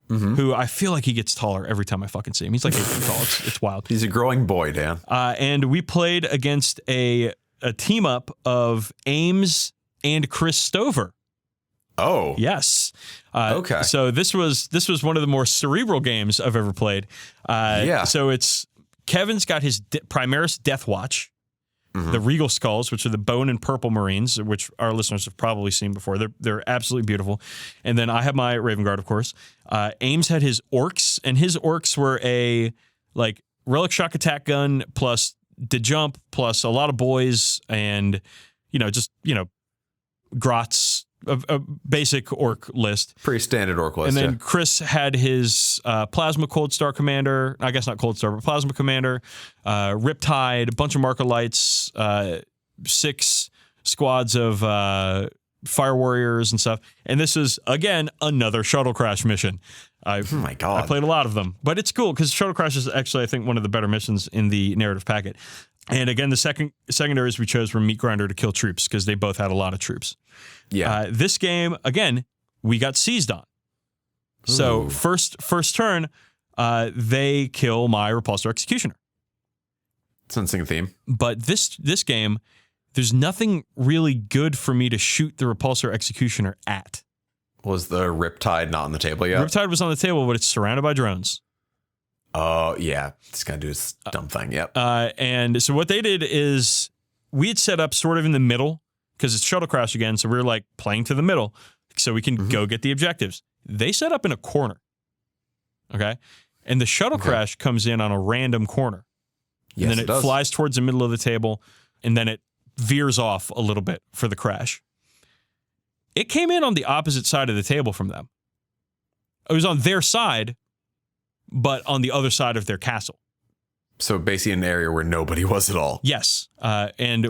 who I feel like he gets taller every time I fucking see him. He's like 8 feet tall. It's wild. He's a growing boy, Dan. And we played against a team up of Ames and Chris Stover. Oh. Yes. Okay. So this was one of the more cerebral games I've ever played. So it's Kevin's got his Primaris Death Watch, the Regal Skulls, which are the bone and purple Marines, which our listeners have probably seen before. They're absolutely beautiful. And then I have my Raven Guard, of course. Ames had his Orcs, and his Orcs were a like Relic Shock Attack Gun plus the jump plus a lot of boys and grots. A basic orc list. Pretty standard orc list. And then Chris had his Plasma Cold Star Commander. I guess not Cold Star, but Plasma Commander. Riptide, a bunch of Marker Lights, 6 squads of Fire Warriors and stuff. And this is, again, another Shuttle Crash mission. Oh my God. I played a lot of them. But it's cool because Shuttle Crash is actually, I think, one of the better missions in the narrative packet. And again, the secondaries we chose were Meat Grinder to kill troops because they both had a lot of troops. Yeah. This game, again, we got seized on. So first turn, they kill my Repulsor Executioner. Sensing theme. But this game, there's nothing really good for me to shoot the Repulsor Executioner at. Was the Riptide not on the table yet? Riptide was on the table, but it's surrounded by drones. Oh, yeah. It's going to do this dumb thing. Yep. And so what they did is we had set up sort of in the middle because it's Shuttle Crash again. So we were like playing to the middle so we can go get the objectives. They set up in a corner. Okay. And the Shuttle Crash comes in on a random corner. Yes, and then it flies towards the middle of the table and then it veers off a little bit for the crash. It came in on the opposite side of the table from them. It was on their side, but on the other side of their castle. So basically an area where nobody was at all. Yes. And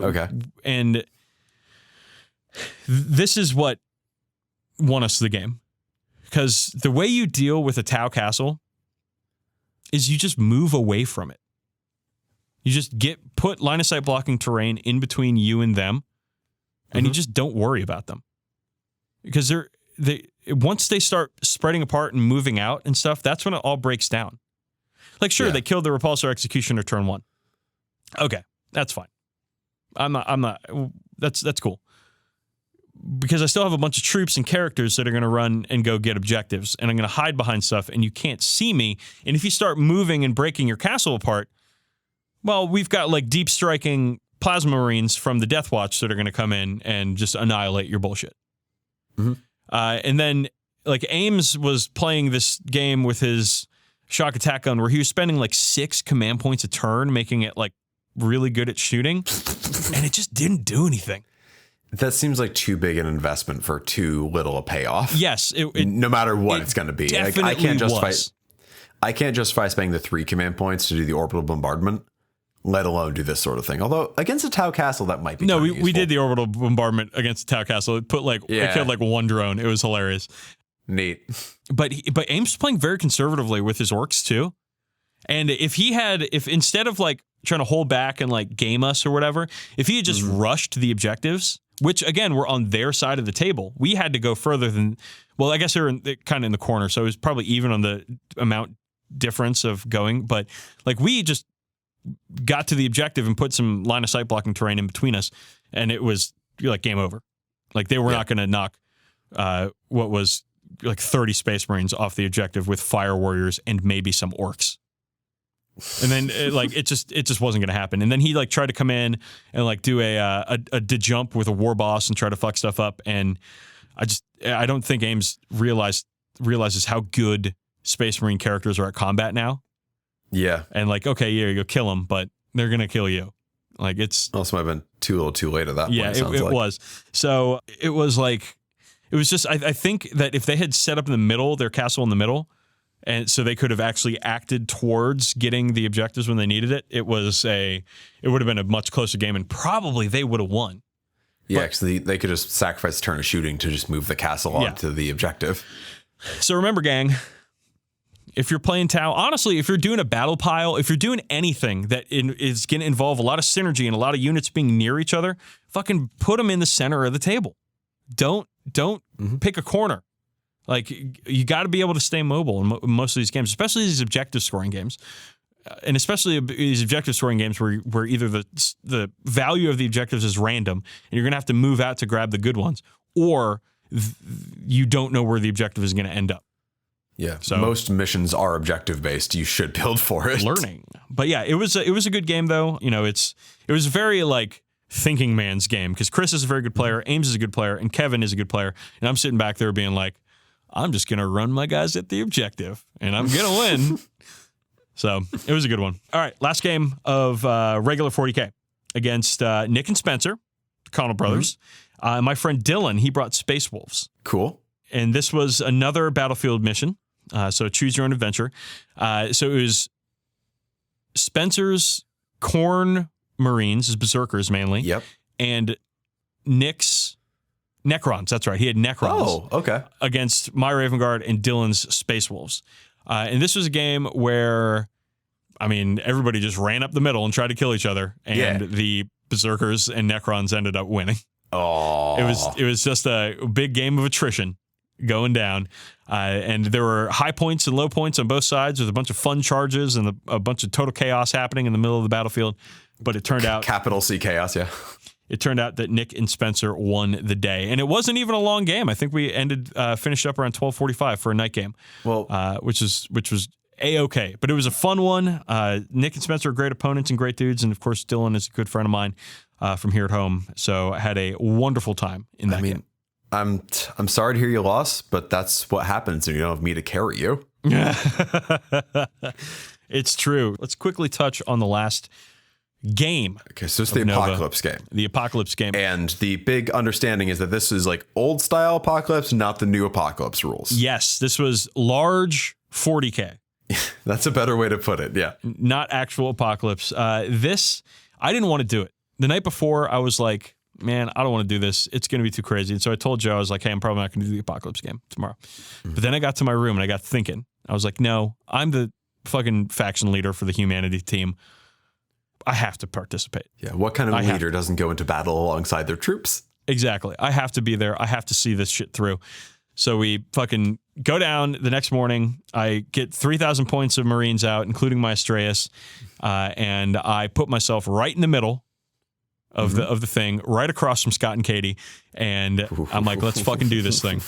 this is what won us the game. Because the way you deal with a Tau castle is you just move away from it. You just put line of sight blocking terrain in between you and them, and you just don't worry about them. Because once they start spreading apart and moving out and stuff, that's when it all breaks down. Like, sure, they killed the Repulsor Executioner turn 1. Okay, that's fine. That's cool. Because I still have a bunch of troops and characters that are going to run and go get objectives, and I'm going to hide behind stuff, and you can't see me. And if you start moving and breaking your castle apart, well, we've got like deep striking plasma marines from the Death Watch that are going to come in and just annihilate your bullshit. And then like Ames was playing this game with his shock attack gun where he was spending like 6 command points a turn, making it like really good at shooting, and it just didn't do anything. That seems like too big an investment for too little a payoff. Yes, no matter what it's going to be. Definitely like, I can't justify spending the 3 command points to do the orbital bombardment, let alone do this sort of thing. Although against a Tau castle, that might be. No, we did the orbital bombardment against the Tau castle. It put it killed like 1 drone. It was hilarious. Neat. But Ames is playing very conservatively with his orcs too. And if instead of like trying to hold back and like game us or whatever, if he had just rushed the objectives, which again were on their side of the table, we had to go further than. Well, I guess they were kind of in the corner, so it was probably even on the amount difference of going. But like we just got to the objective and put some line of sight blocking terrain in between us, and it was like game over. Like they were not going to knock what was like 30 Space Marines off the objective with Fire Warriors and maybe some orcs. And then it just wasn't going to happen. And then he like tried to come in and like do a jump with a war boss and try to fuck stuff up. And I don't think Ames realizes how good Space Marine characters are at combat now. Yeah. And like, okay, yeah, you'll kill them, but they're going to kill you. Like it's also might have been a little too late at that point. Yeah, it was. So it was like, it was just, I think that if they had set up in the middle, their castle in the middle, and so they could have actually acted towards getting the objectives when they needed it, it would have been a much closer game, and probably they would have won. Yeah, because they could just sacrifice a turn of shooting to just move the castle onto the objective. So remember, gang, if you're playing Tau, honestly, if you're doing a battle pile, if you're doing anything that is going to involve a lot of synergy and a lot of units being near each other, fucking put them in the center of the table. Don't pick a corner. Like, you got to be able to stay mobile in most of these games, especially these objective scoring games. And especially these objective scoring games where either the value of the objectives is random and you're going to have to move out to grab the good ones, or you don't know where the objective is going to end up. Yeah, so most missions are objective based. You should build for it. Learning. But yeah, it was a good game though. You know, it was very like thinking man's game, because Chris is a very good player, Ames is a good player, and Kevin is a good player. And I'm sitting back there being like, I'm just going to run my guys at the objective and I'm going to win. So it was a good one. All right, last game of regular 40K against Nick and Spencer, the Connell brothers. My friend Dylan, he brought Space Wolves. Cool. And this was another battlefield mission. So choose your own adventure. So it was Spencer's Khorne Marines, his Berserkers mainly. Yep. And Nick's Necrons. That's right. He had Necrons. Oh, okay. Against my Raven Guard and Dylan's Space Wolves. And this was a game where, I mean, everybody just ran up the middle and tried to kill each other. And the Berserkers and Necrons ended up winning. Oh. It was just a big game of attrition going down. And there were high points and low points on both sides with a bunch of fun charges and a bunch of total chaos happening in the middle of the battlefield. But it turned out... Capital C chaos, yeah. It turned out that Nick and Spencer won the day. And it wasn't even a long game. I think we finished up around 12:45 for a night game. Well, which was A-okay. But it was a fun one. Nick and Spencer are great opponents and great dudes. And of course, Dylan is a good friend of mine from here at home. So I had a wonderful time in that game. I'm sorry to hear you lost, but that's what happens when you don't have me to carry you. It's true. Let's quickly touch on the last game. Okay, so it's the Apocalypse game. The Apocalypse game. And the big understanding is that this is like old style Apocalypse, not the new Apocalypse rules. Yes, this was large 40K. That's a better way to put it, yeah. Not actual Apocalypse. I didn't want to do it. The night before, I was like, man, I don't want to do this. It's going to be too crazy. And so I told Joe, I was like, hey, I'm probably not going to do the Apocalypse game tomorrow. But then I got to my room and I got thinking. I was like, no, I'm the fucking faction leader for the Humanity team. I have to participate. Yeah, what kind of leader doesn't go into battle alongside their troops? Exactly. I have to be there. I have to see this shit through. So we fucking go down the next morning. I get 3,000 points of Marines out, including my Astreus, and I put myself right in the middle of the thing, right across from Scott and Katie, and I'm like, let's fucking do this thing.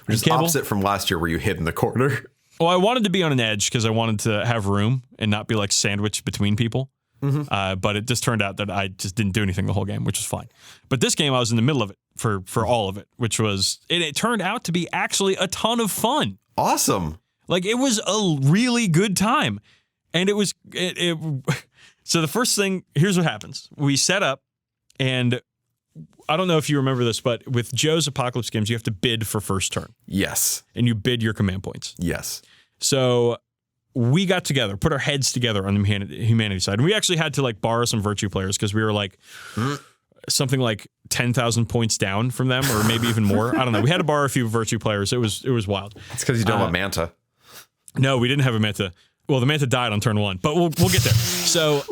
Which is opposite from last year where you hid in the corner. Well, I wanted to be on an edge because I wanted to have room and not be like sandwiched between people. But it just turned out that I just didn't do anything the whole game, which was fine. But this game, I was in the middle of it for all of it, which was, it turned out to be actually a ton of fun. Awesome. Like, it was a really good time. And it was, so the first thing, here's what happens. We set up, and I don't know if you remember this, but with Joe's Apocalypse games, you have to bid for first turn. Yes. And you bid your command points. Yes. So we got together, put our heads together on the humanity side. And we actually had to like borrow some virtue players because we were like something like 10,000 points down from them, or maybe even more. I don't know. We had to borrow a few virtue players. It was wild. It's because you don't have a Manta. No, we didn't have a Manta. Well, the Manta died on turn 1, but we'll get there. So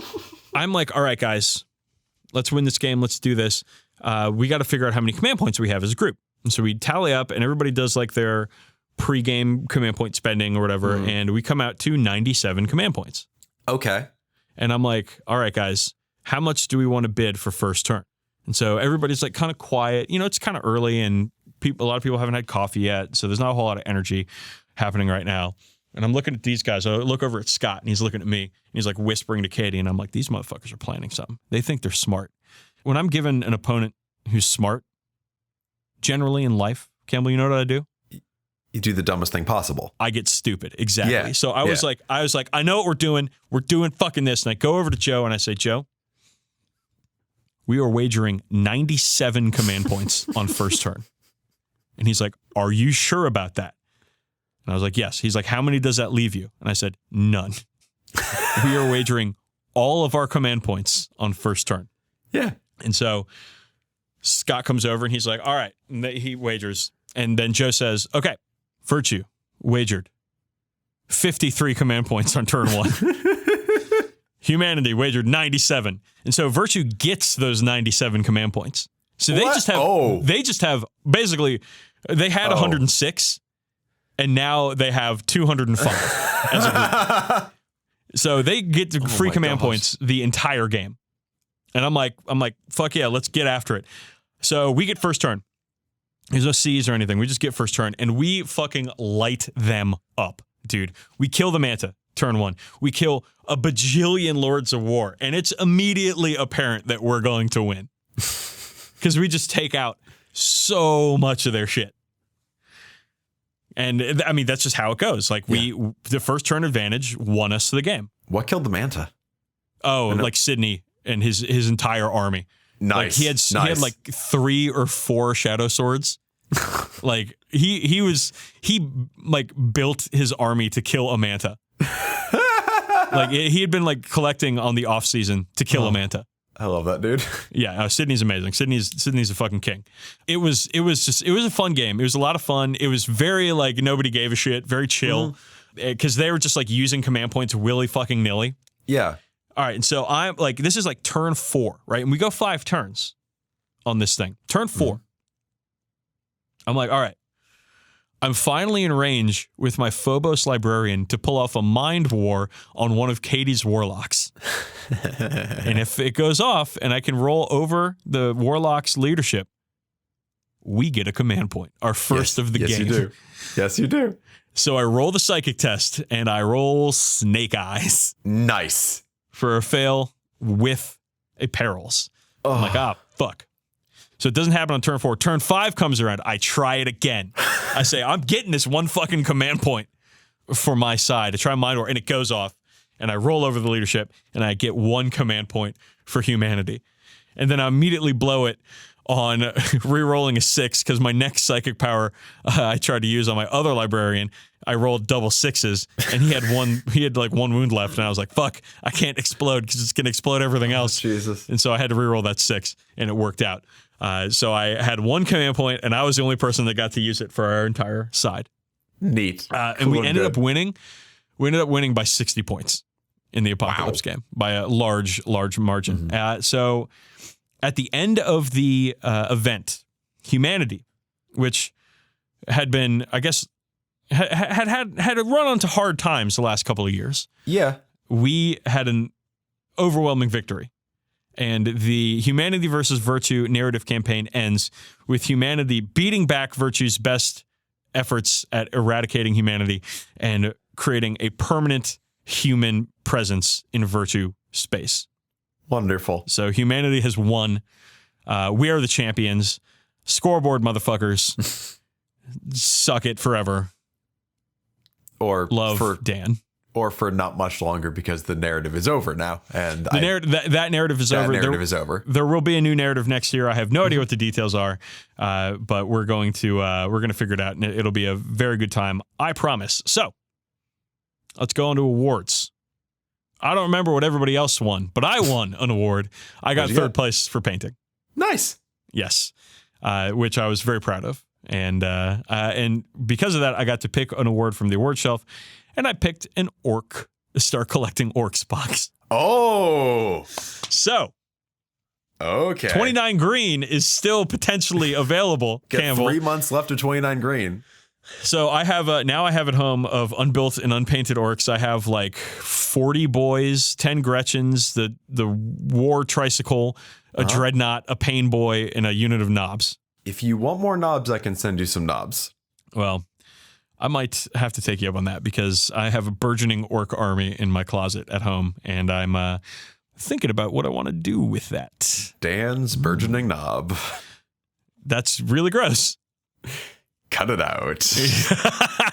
I'm like, all right, guys, let's win this game. Let's do this. We got to figure out how many command points we have as a group. And so we tally up, and everybody does like their pre-game command point spending or whatever, and we come out to 97 command points. Okay. And I'm like, all right, guys, how much do we want to bid for first turn? And so everybody's like kind of quiet. You know, it's kind of early, and a lot of people haven't had coffee yet, so there's not a whole lot of energy happening right now. And I'm looking at these guys. I look over at Scott, and he's looking at me. And he's like whispering to Katie, and I'm like, these motherfuckers are planning something. They think they're smart. When I'm given an opponent who's smart, generally in life, Campbell, you know what I do? You do the dumbest thing possible. I get stupid. Exactly. Yeah. So I was like, I know what we're doing. We're doing fucking this. And I go over to Joe and I say, Joe, we are wagering 97 command points on first turn. And he's like, are you sure about that? And I was like, yes. He's like, how many does that leave you? And I said, none. We are wagering all of our command points on first turn. Yeah. And so Scott comes over and he's like, all right. And he wagers. And then Joe says, okay, Virtue wagered 53 command points on turn 1. Humanity wagered 97. And so Virtue gets those 97 command points. So they just have basically, they had 106 and now they have 205 as a group. So they get the free command points the entire game. And I'm like, fuck yeah, let's get after it. So we get first turn. There's no C's or anything. We just get first turn, and we fucking light them up, dude. We kill the Manta, turn 1. We kill a bajillion Lords of War, and it's immediately apparent that we're going to win. Because we just take out so much of their shit. And, I mean, that's just how it goes. Like, the first turn advantage won us the game. What killed the Manta? Oh, like Sydney and his entire army. Nice. Like he had like 3 or 4 shadow swords. Like he like built his army to kill a Manta. Like he had been like collecting on the off season to kill a Manta. I love that, dude. Yeah, Sydney's amazing. Sydney's a fucking king. It was a fun game. It was a lot of fun. It was very like nobody gave a shit, very chill. Because they were just like using command points willy fucking nilly. Yeah. All right, and so I'm like, this is like turn 4, right? And we go 5 turns on this thing. Turn 4. I'm like, all right, I'm finally in range with my Phobos Librarian to pull off a mind war on one of Katie's warlocks. And if it goes off and I can roll over the warlock's leadership, we get a command point, our first of the game. Yes, you do. Yes, you do. So I roll the psychic test, and I roll Snake Eyes. Nice. For a fail with a perils. I'm like, fuck. So it doesn't happen on turn 4. Turn 5 comes around. I try it again. I say, I'm getting this one fucking command point for my side. I try mind war, and it goes off. And I roll over the leadership, and I get 1 command point for humanity. And then I immediately blow it on re-rolling a 6 because my next psychic power I tried to use on my other librarian. I rolled double 6s, and he had like 1 wound left, and I was like, fuck, I can't explode because it's going to explode everything else. Jesus. And so I had to re-roll that 6, and it worked out. So I had 1 command point, and I was the only person that got to use it for our entire side. Neat. And we ended up winning. We ended up winning by 60 points in the Apocalypse game by a large margin. So at the end of the event, humanity, which had been, I guess, had run onto hard times the last couple of years. Yeah. We had an overwhelming victory. And the Humanity versus Virtue narrative campaign ends with humanity beating back Virtue's best efforts at eradicating humanity and creating a permanent human presence in Virtue space. Wonderful. So humanity has won. We are the champions. Scoreboard, motherfuckers. Suck it forever. Or love for Dan. Or for not much longer because the narrative is over now. And that narrative is over. That narrative is over. There will be a new narrative next year. I have no idea what the details are, but we're going to figure it out, and it'll be a very good time. I promise. So let's go on to awards. I don't remember what everybody else won, but I won an award. I got third place for painting. Nice. Yes, which I was very proud of, and because of that, I got to pick an award from the award shelf. And I picked an orc to start collecting orcs box. Oh. So. Okay. 29 green is still potentially available, Got Campbell. 3 months left of 29 green. So I have now I have at home of unbuilt and unpainted orcs. I have like 40 boys, 10 Gretchens, the war tricycle, a dreadnought, a pain boy, and a unit of knobs. If you want more knobs, I can send you some knobs. Well, I might have to take you up on that because I have a burgeoning orc army in my closet at home, and I'm thinking about what I want to do with that. Dan's burgeoning knob. That's really gross. Cut it out.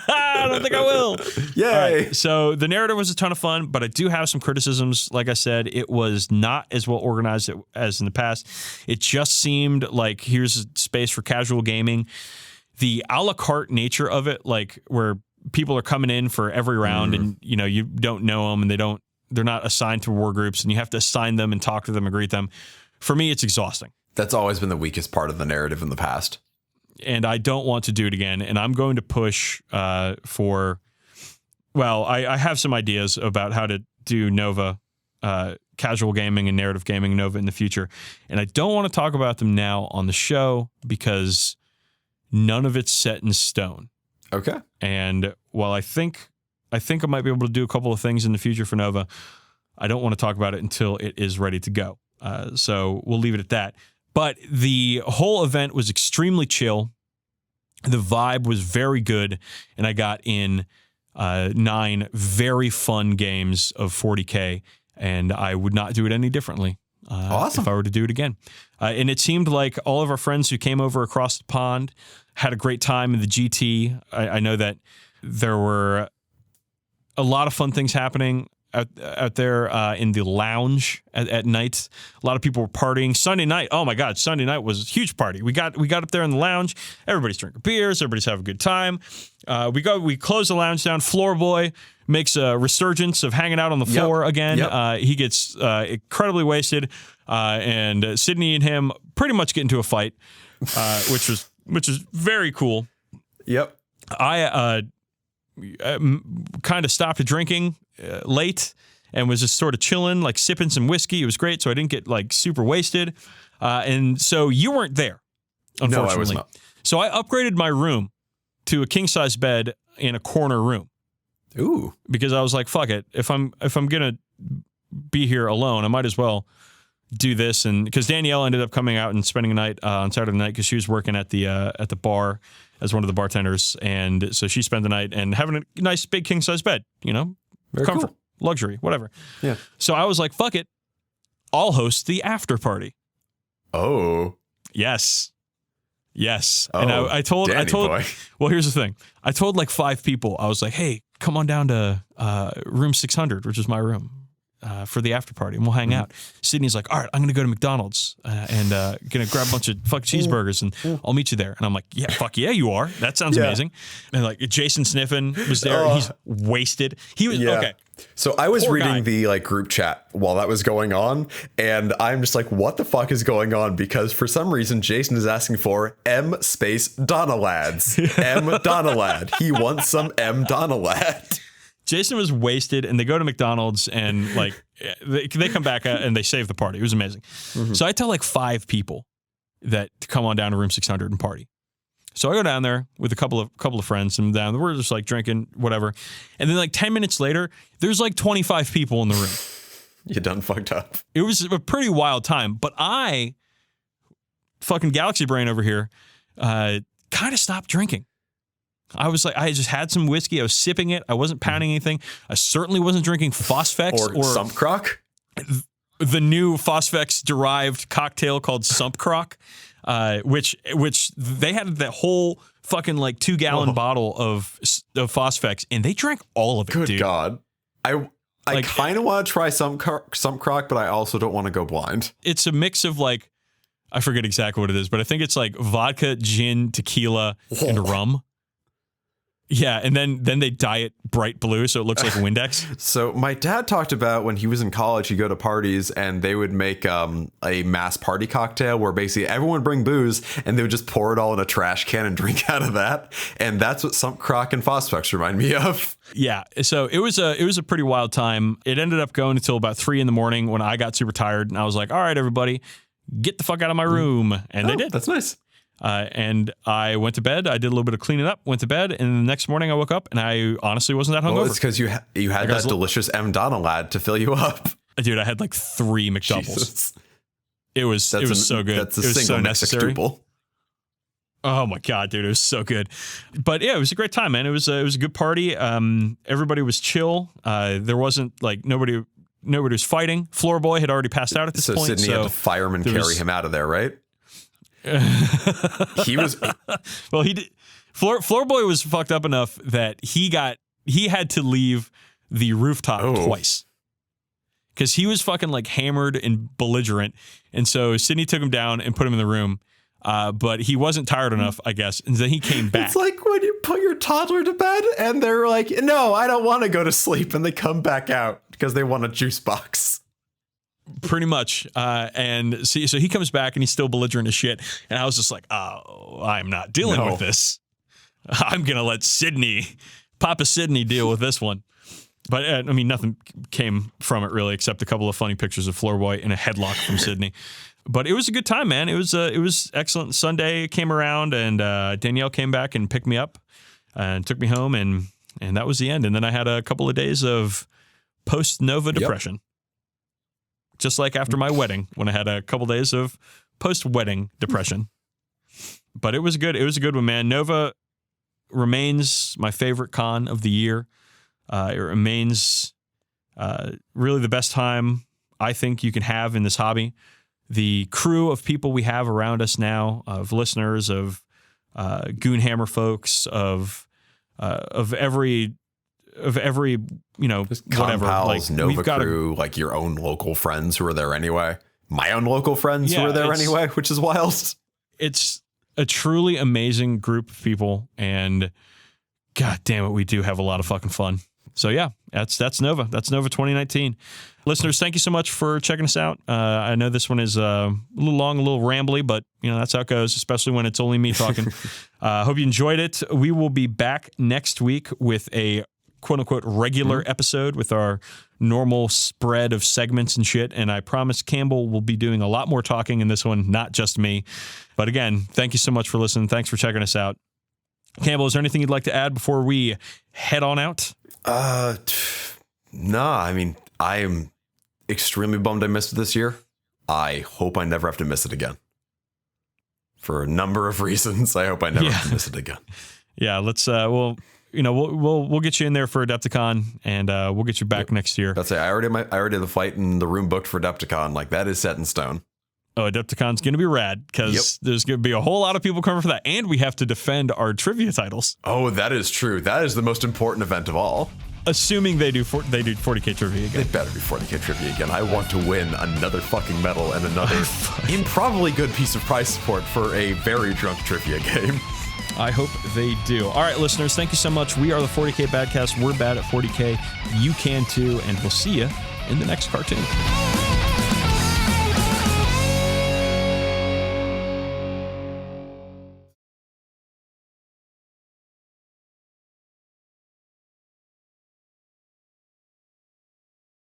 I don't think I will. Yay. Right, so the narrative was a ton of fun, but I do have some criticisms. Like I said, it was not as well organized as in the past. It just seemed like here's a space for casual gaming. The a la carte nature of it, like where people are coming in for every round and, you know, you don't know them and they're not assigned to war groups and you have to assign them and talk to them and greet them. For me, it's exhausting. That's always been the weakest part of the narrative in the past. And I don't want to do it again. And I'm going to push I have some ideas about how to do Nova, casual gaming and narrative gaming Nova in the future. And I don't want to talk about them now on the show because none of it's set in stone. Okay. And while I think I might be able to do a couple of things in the future for Nova, I don't want to talk about it until it is ready to go. So we'll leave it at that. But the whole event was extremely chill. The vibe was very good. And I got in 9 very fun games of 40K. And I would not do it any differently awesome. if I were to do it again. And it seemed like all of our friends who came over across the pond had a great time in the GT. I know that there were a lot of fun things happening out there in the lounge at night. A lot of people were partying. Sunday night, oh my God, Sunday night was a huge party. We got up there in the lounge. Everybody's drinking beers. Everybody's having a good time. We close the lounge down. Floor Boy makes a resurgence of hanging out on the floor again. Yep. He gets incredibly wasted, and Sydney and him pretty much get into a fight, which is very cool. Yep. I kind of stopped drinking late and was just sort of chilling, like sipping some whiskey. It was great, so I didn't get like super wasted. And so you weren't there, unfortunately. No, I was not. So I upgraded my room to a king-size bed in a corner room. Ooh. Because I was like, fuck it. If I'm gonna be here alone, I might as well do this. And because Danielle ended up coming out and spending a night on Saturday night because she was working at the bar as one of the bartenders, and so she spent the night and having a nice big king size bed, you know, very comfort, cool. Luxury, whatever. Yeah. So I was like, fuck it, I'll host the after party. Oh. Yes. Oh, and I told. boy. Well, here's the thing. I told like 5 people. I was like, hey, come on down to room 600, which is my room. For the after party, and we'll hang out. Sydney's like, all right, I'm going to go to McDonald's and going to grab a bunch of cheeseburgers and I'll meet you there. And I'm like, yeah, fuck yeah, you are. That sounds amazing. And like Jason Sniffin was there. He's wasted. He was, okay. So I was Poor reading guy. the like group chat while that was going on, and I'm just like, what the fuck is going on? Because for some reason, Jason is asking for M space Donalads. M Donalad. He wants some M Donalad. Jason was wasted, and they go to McDonald's, and like they come back and they save the party. It was amazing. Mm-hmm. So I tell like 5 people that to come on down to room 600 and party. So I go down there with a couple of friends, and down we're just like drinking whatever, and then like 10 minutes later, there's like 25 people in the room. You done fucked up. It was a pretty wild time, but I, fucking Galaxy Brain over here, kind of stopped drinking. I was like, I just had some whiskey. I was sipping it. I wasn't pounding anything. I certainly wasn't drinking Phosphex or Sump Croc. The new Phosphex derived cocktail called Sump Croc, which they had that whole fucking like 2-gallon bottle of Phosphex, and they drank all of it. Good dude. God, I kind of want to try Sump Croc, but I also don't want to go blind. It's a mix of like, I forget exactly what it is, but I think it's like vodka, gin, tequila, and rum. Yeah, and then they dye it bright blue so it looks like a Windex. So my dad talked about when he was in college, he'd go to parties and they would make a mass party cocktail where basically everyone would bring booze and they would just pour it all in a trash can and drink out of that. And that's what Sump Croc and Phosphex remind me of. Yeah, so it was a pretty wild time. It ended up going until about 3 a.m. when I got super tired and I was like, all right, everybody, get the fuck out of my room. And they did. That's nice. And I went to bed. I did a little bit of cleaning up, went to bed, and the next morning I woke up and I honestly wasn't that hungover. Well, it's because you had that delicious M. Donalad to fill you up. Dude, I had like 3 McDoubles. Jesus. It was so good. That's a it was single so necessary. McDouble. Oh my god, dude, it was so good. But yeah, it was a great time, man. It was a good party. Everybody was chill. There wasn't like nobody was fighting. Floor Boy had already passed out at this point. Sydney had the fireman carry him out of there, right? He was well. He did. Floor Boy was fucked up enough that he had to leave the rooftop twice because he was fucking like hammered and belligerent, and so Sydney took him down and put him in the room. But he wasn't tired enough, I guess, and then he came back. It's like when you put your toddler to bed and they're like, no, I don't want to go to sleep, and they come back out because they want a juice box. Pretty much. And see, so he comes back and he's still belligerent as shit. And I was just like, oh, I'm not dealing with this. I'm going to let Papa Sydney deal with this one. But I mean, nothing came from it really, except a couple of funny pictures of Floor Boy in a headlock from Sydney. But it was a good time, man. It was excellent. Sunday came around and Danielle came back and picked me up and took me home. And that was the end. And then I had a couple of days of post-Nova depression. Just like after my wedding, when I had a couple days of post-wedding depression. But it was good. It was a good one, man. Nova remains my favorite con of the year. It remains really the best time I think you can have in this hobby. The crew of people we have around us now, of listeners, of Goonhammer folks, of every just whatever, pals, like Nova crew, like your own local friends who are there anyway. My own local friends who are there anyway, which is wild. It's a truly amazing group of people, and god damn it, we do have a lot of fucking fun. So yeah, that's Nova. That's Nova 2019. Listeners, thank you so much for checking us out. I know this one is a little long, a little rambly, but that's how it goes, especially when it's only me talking. Hope you enjoyed it. We will be back next week with a quote-unquote regular episode with our normal spread of segments and shit, and I promise Campbell will be doing a lot more talking in this one, not just me. But again, thank you so much for listening. Thanks for checking us out. Campbell, is there anything you'd like to add before we head on out? No, I mean, I am extremely bummed I missed it this year. I hope I never have to miss it again. For a number of reasons, I hope I never have to miss it again. Yeah, let's we'll get you in there for Adepticon, and we'll get you back next year. That's it. I already have the fight in the room booked for Adepticon. Like, that is set in stone. Oh, Adepticon's going to be rad because there's going to be a whole lot of people coming for that, and we have to defend our trivia titles. Oh, that is true. That is the most important event of all. Assuming they do 40k trivia again. They better be 40k trivia again. I want to win another fucking medal and another improbably good piece of prize support for a very drunk trivia game. I hope they do. All right, listeners, thank you so much. We are the 40k Badcast. We're bad at 40k. You can too, and we'll see you in the next cartoon.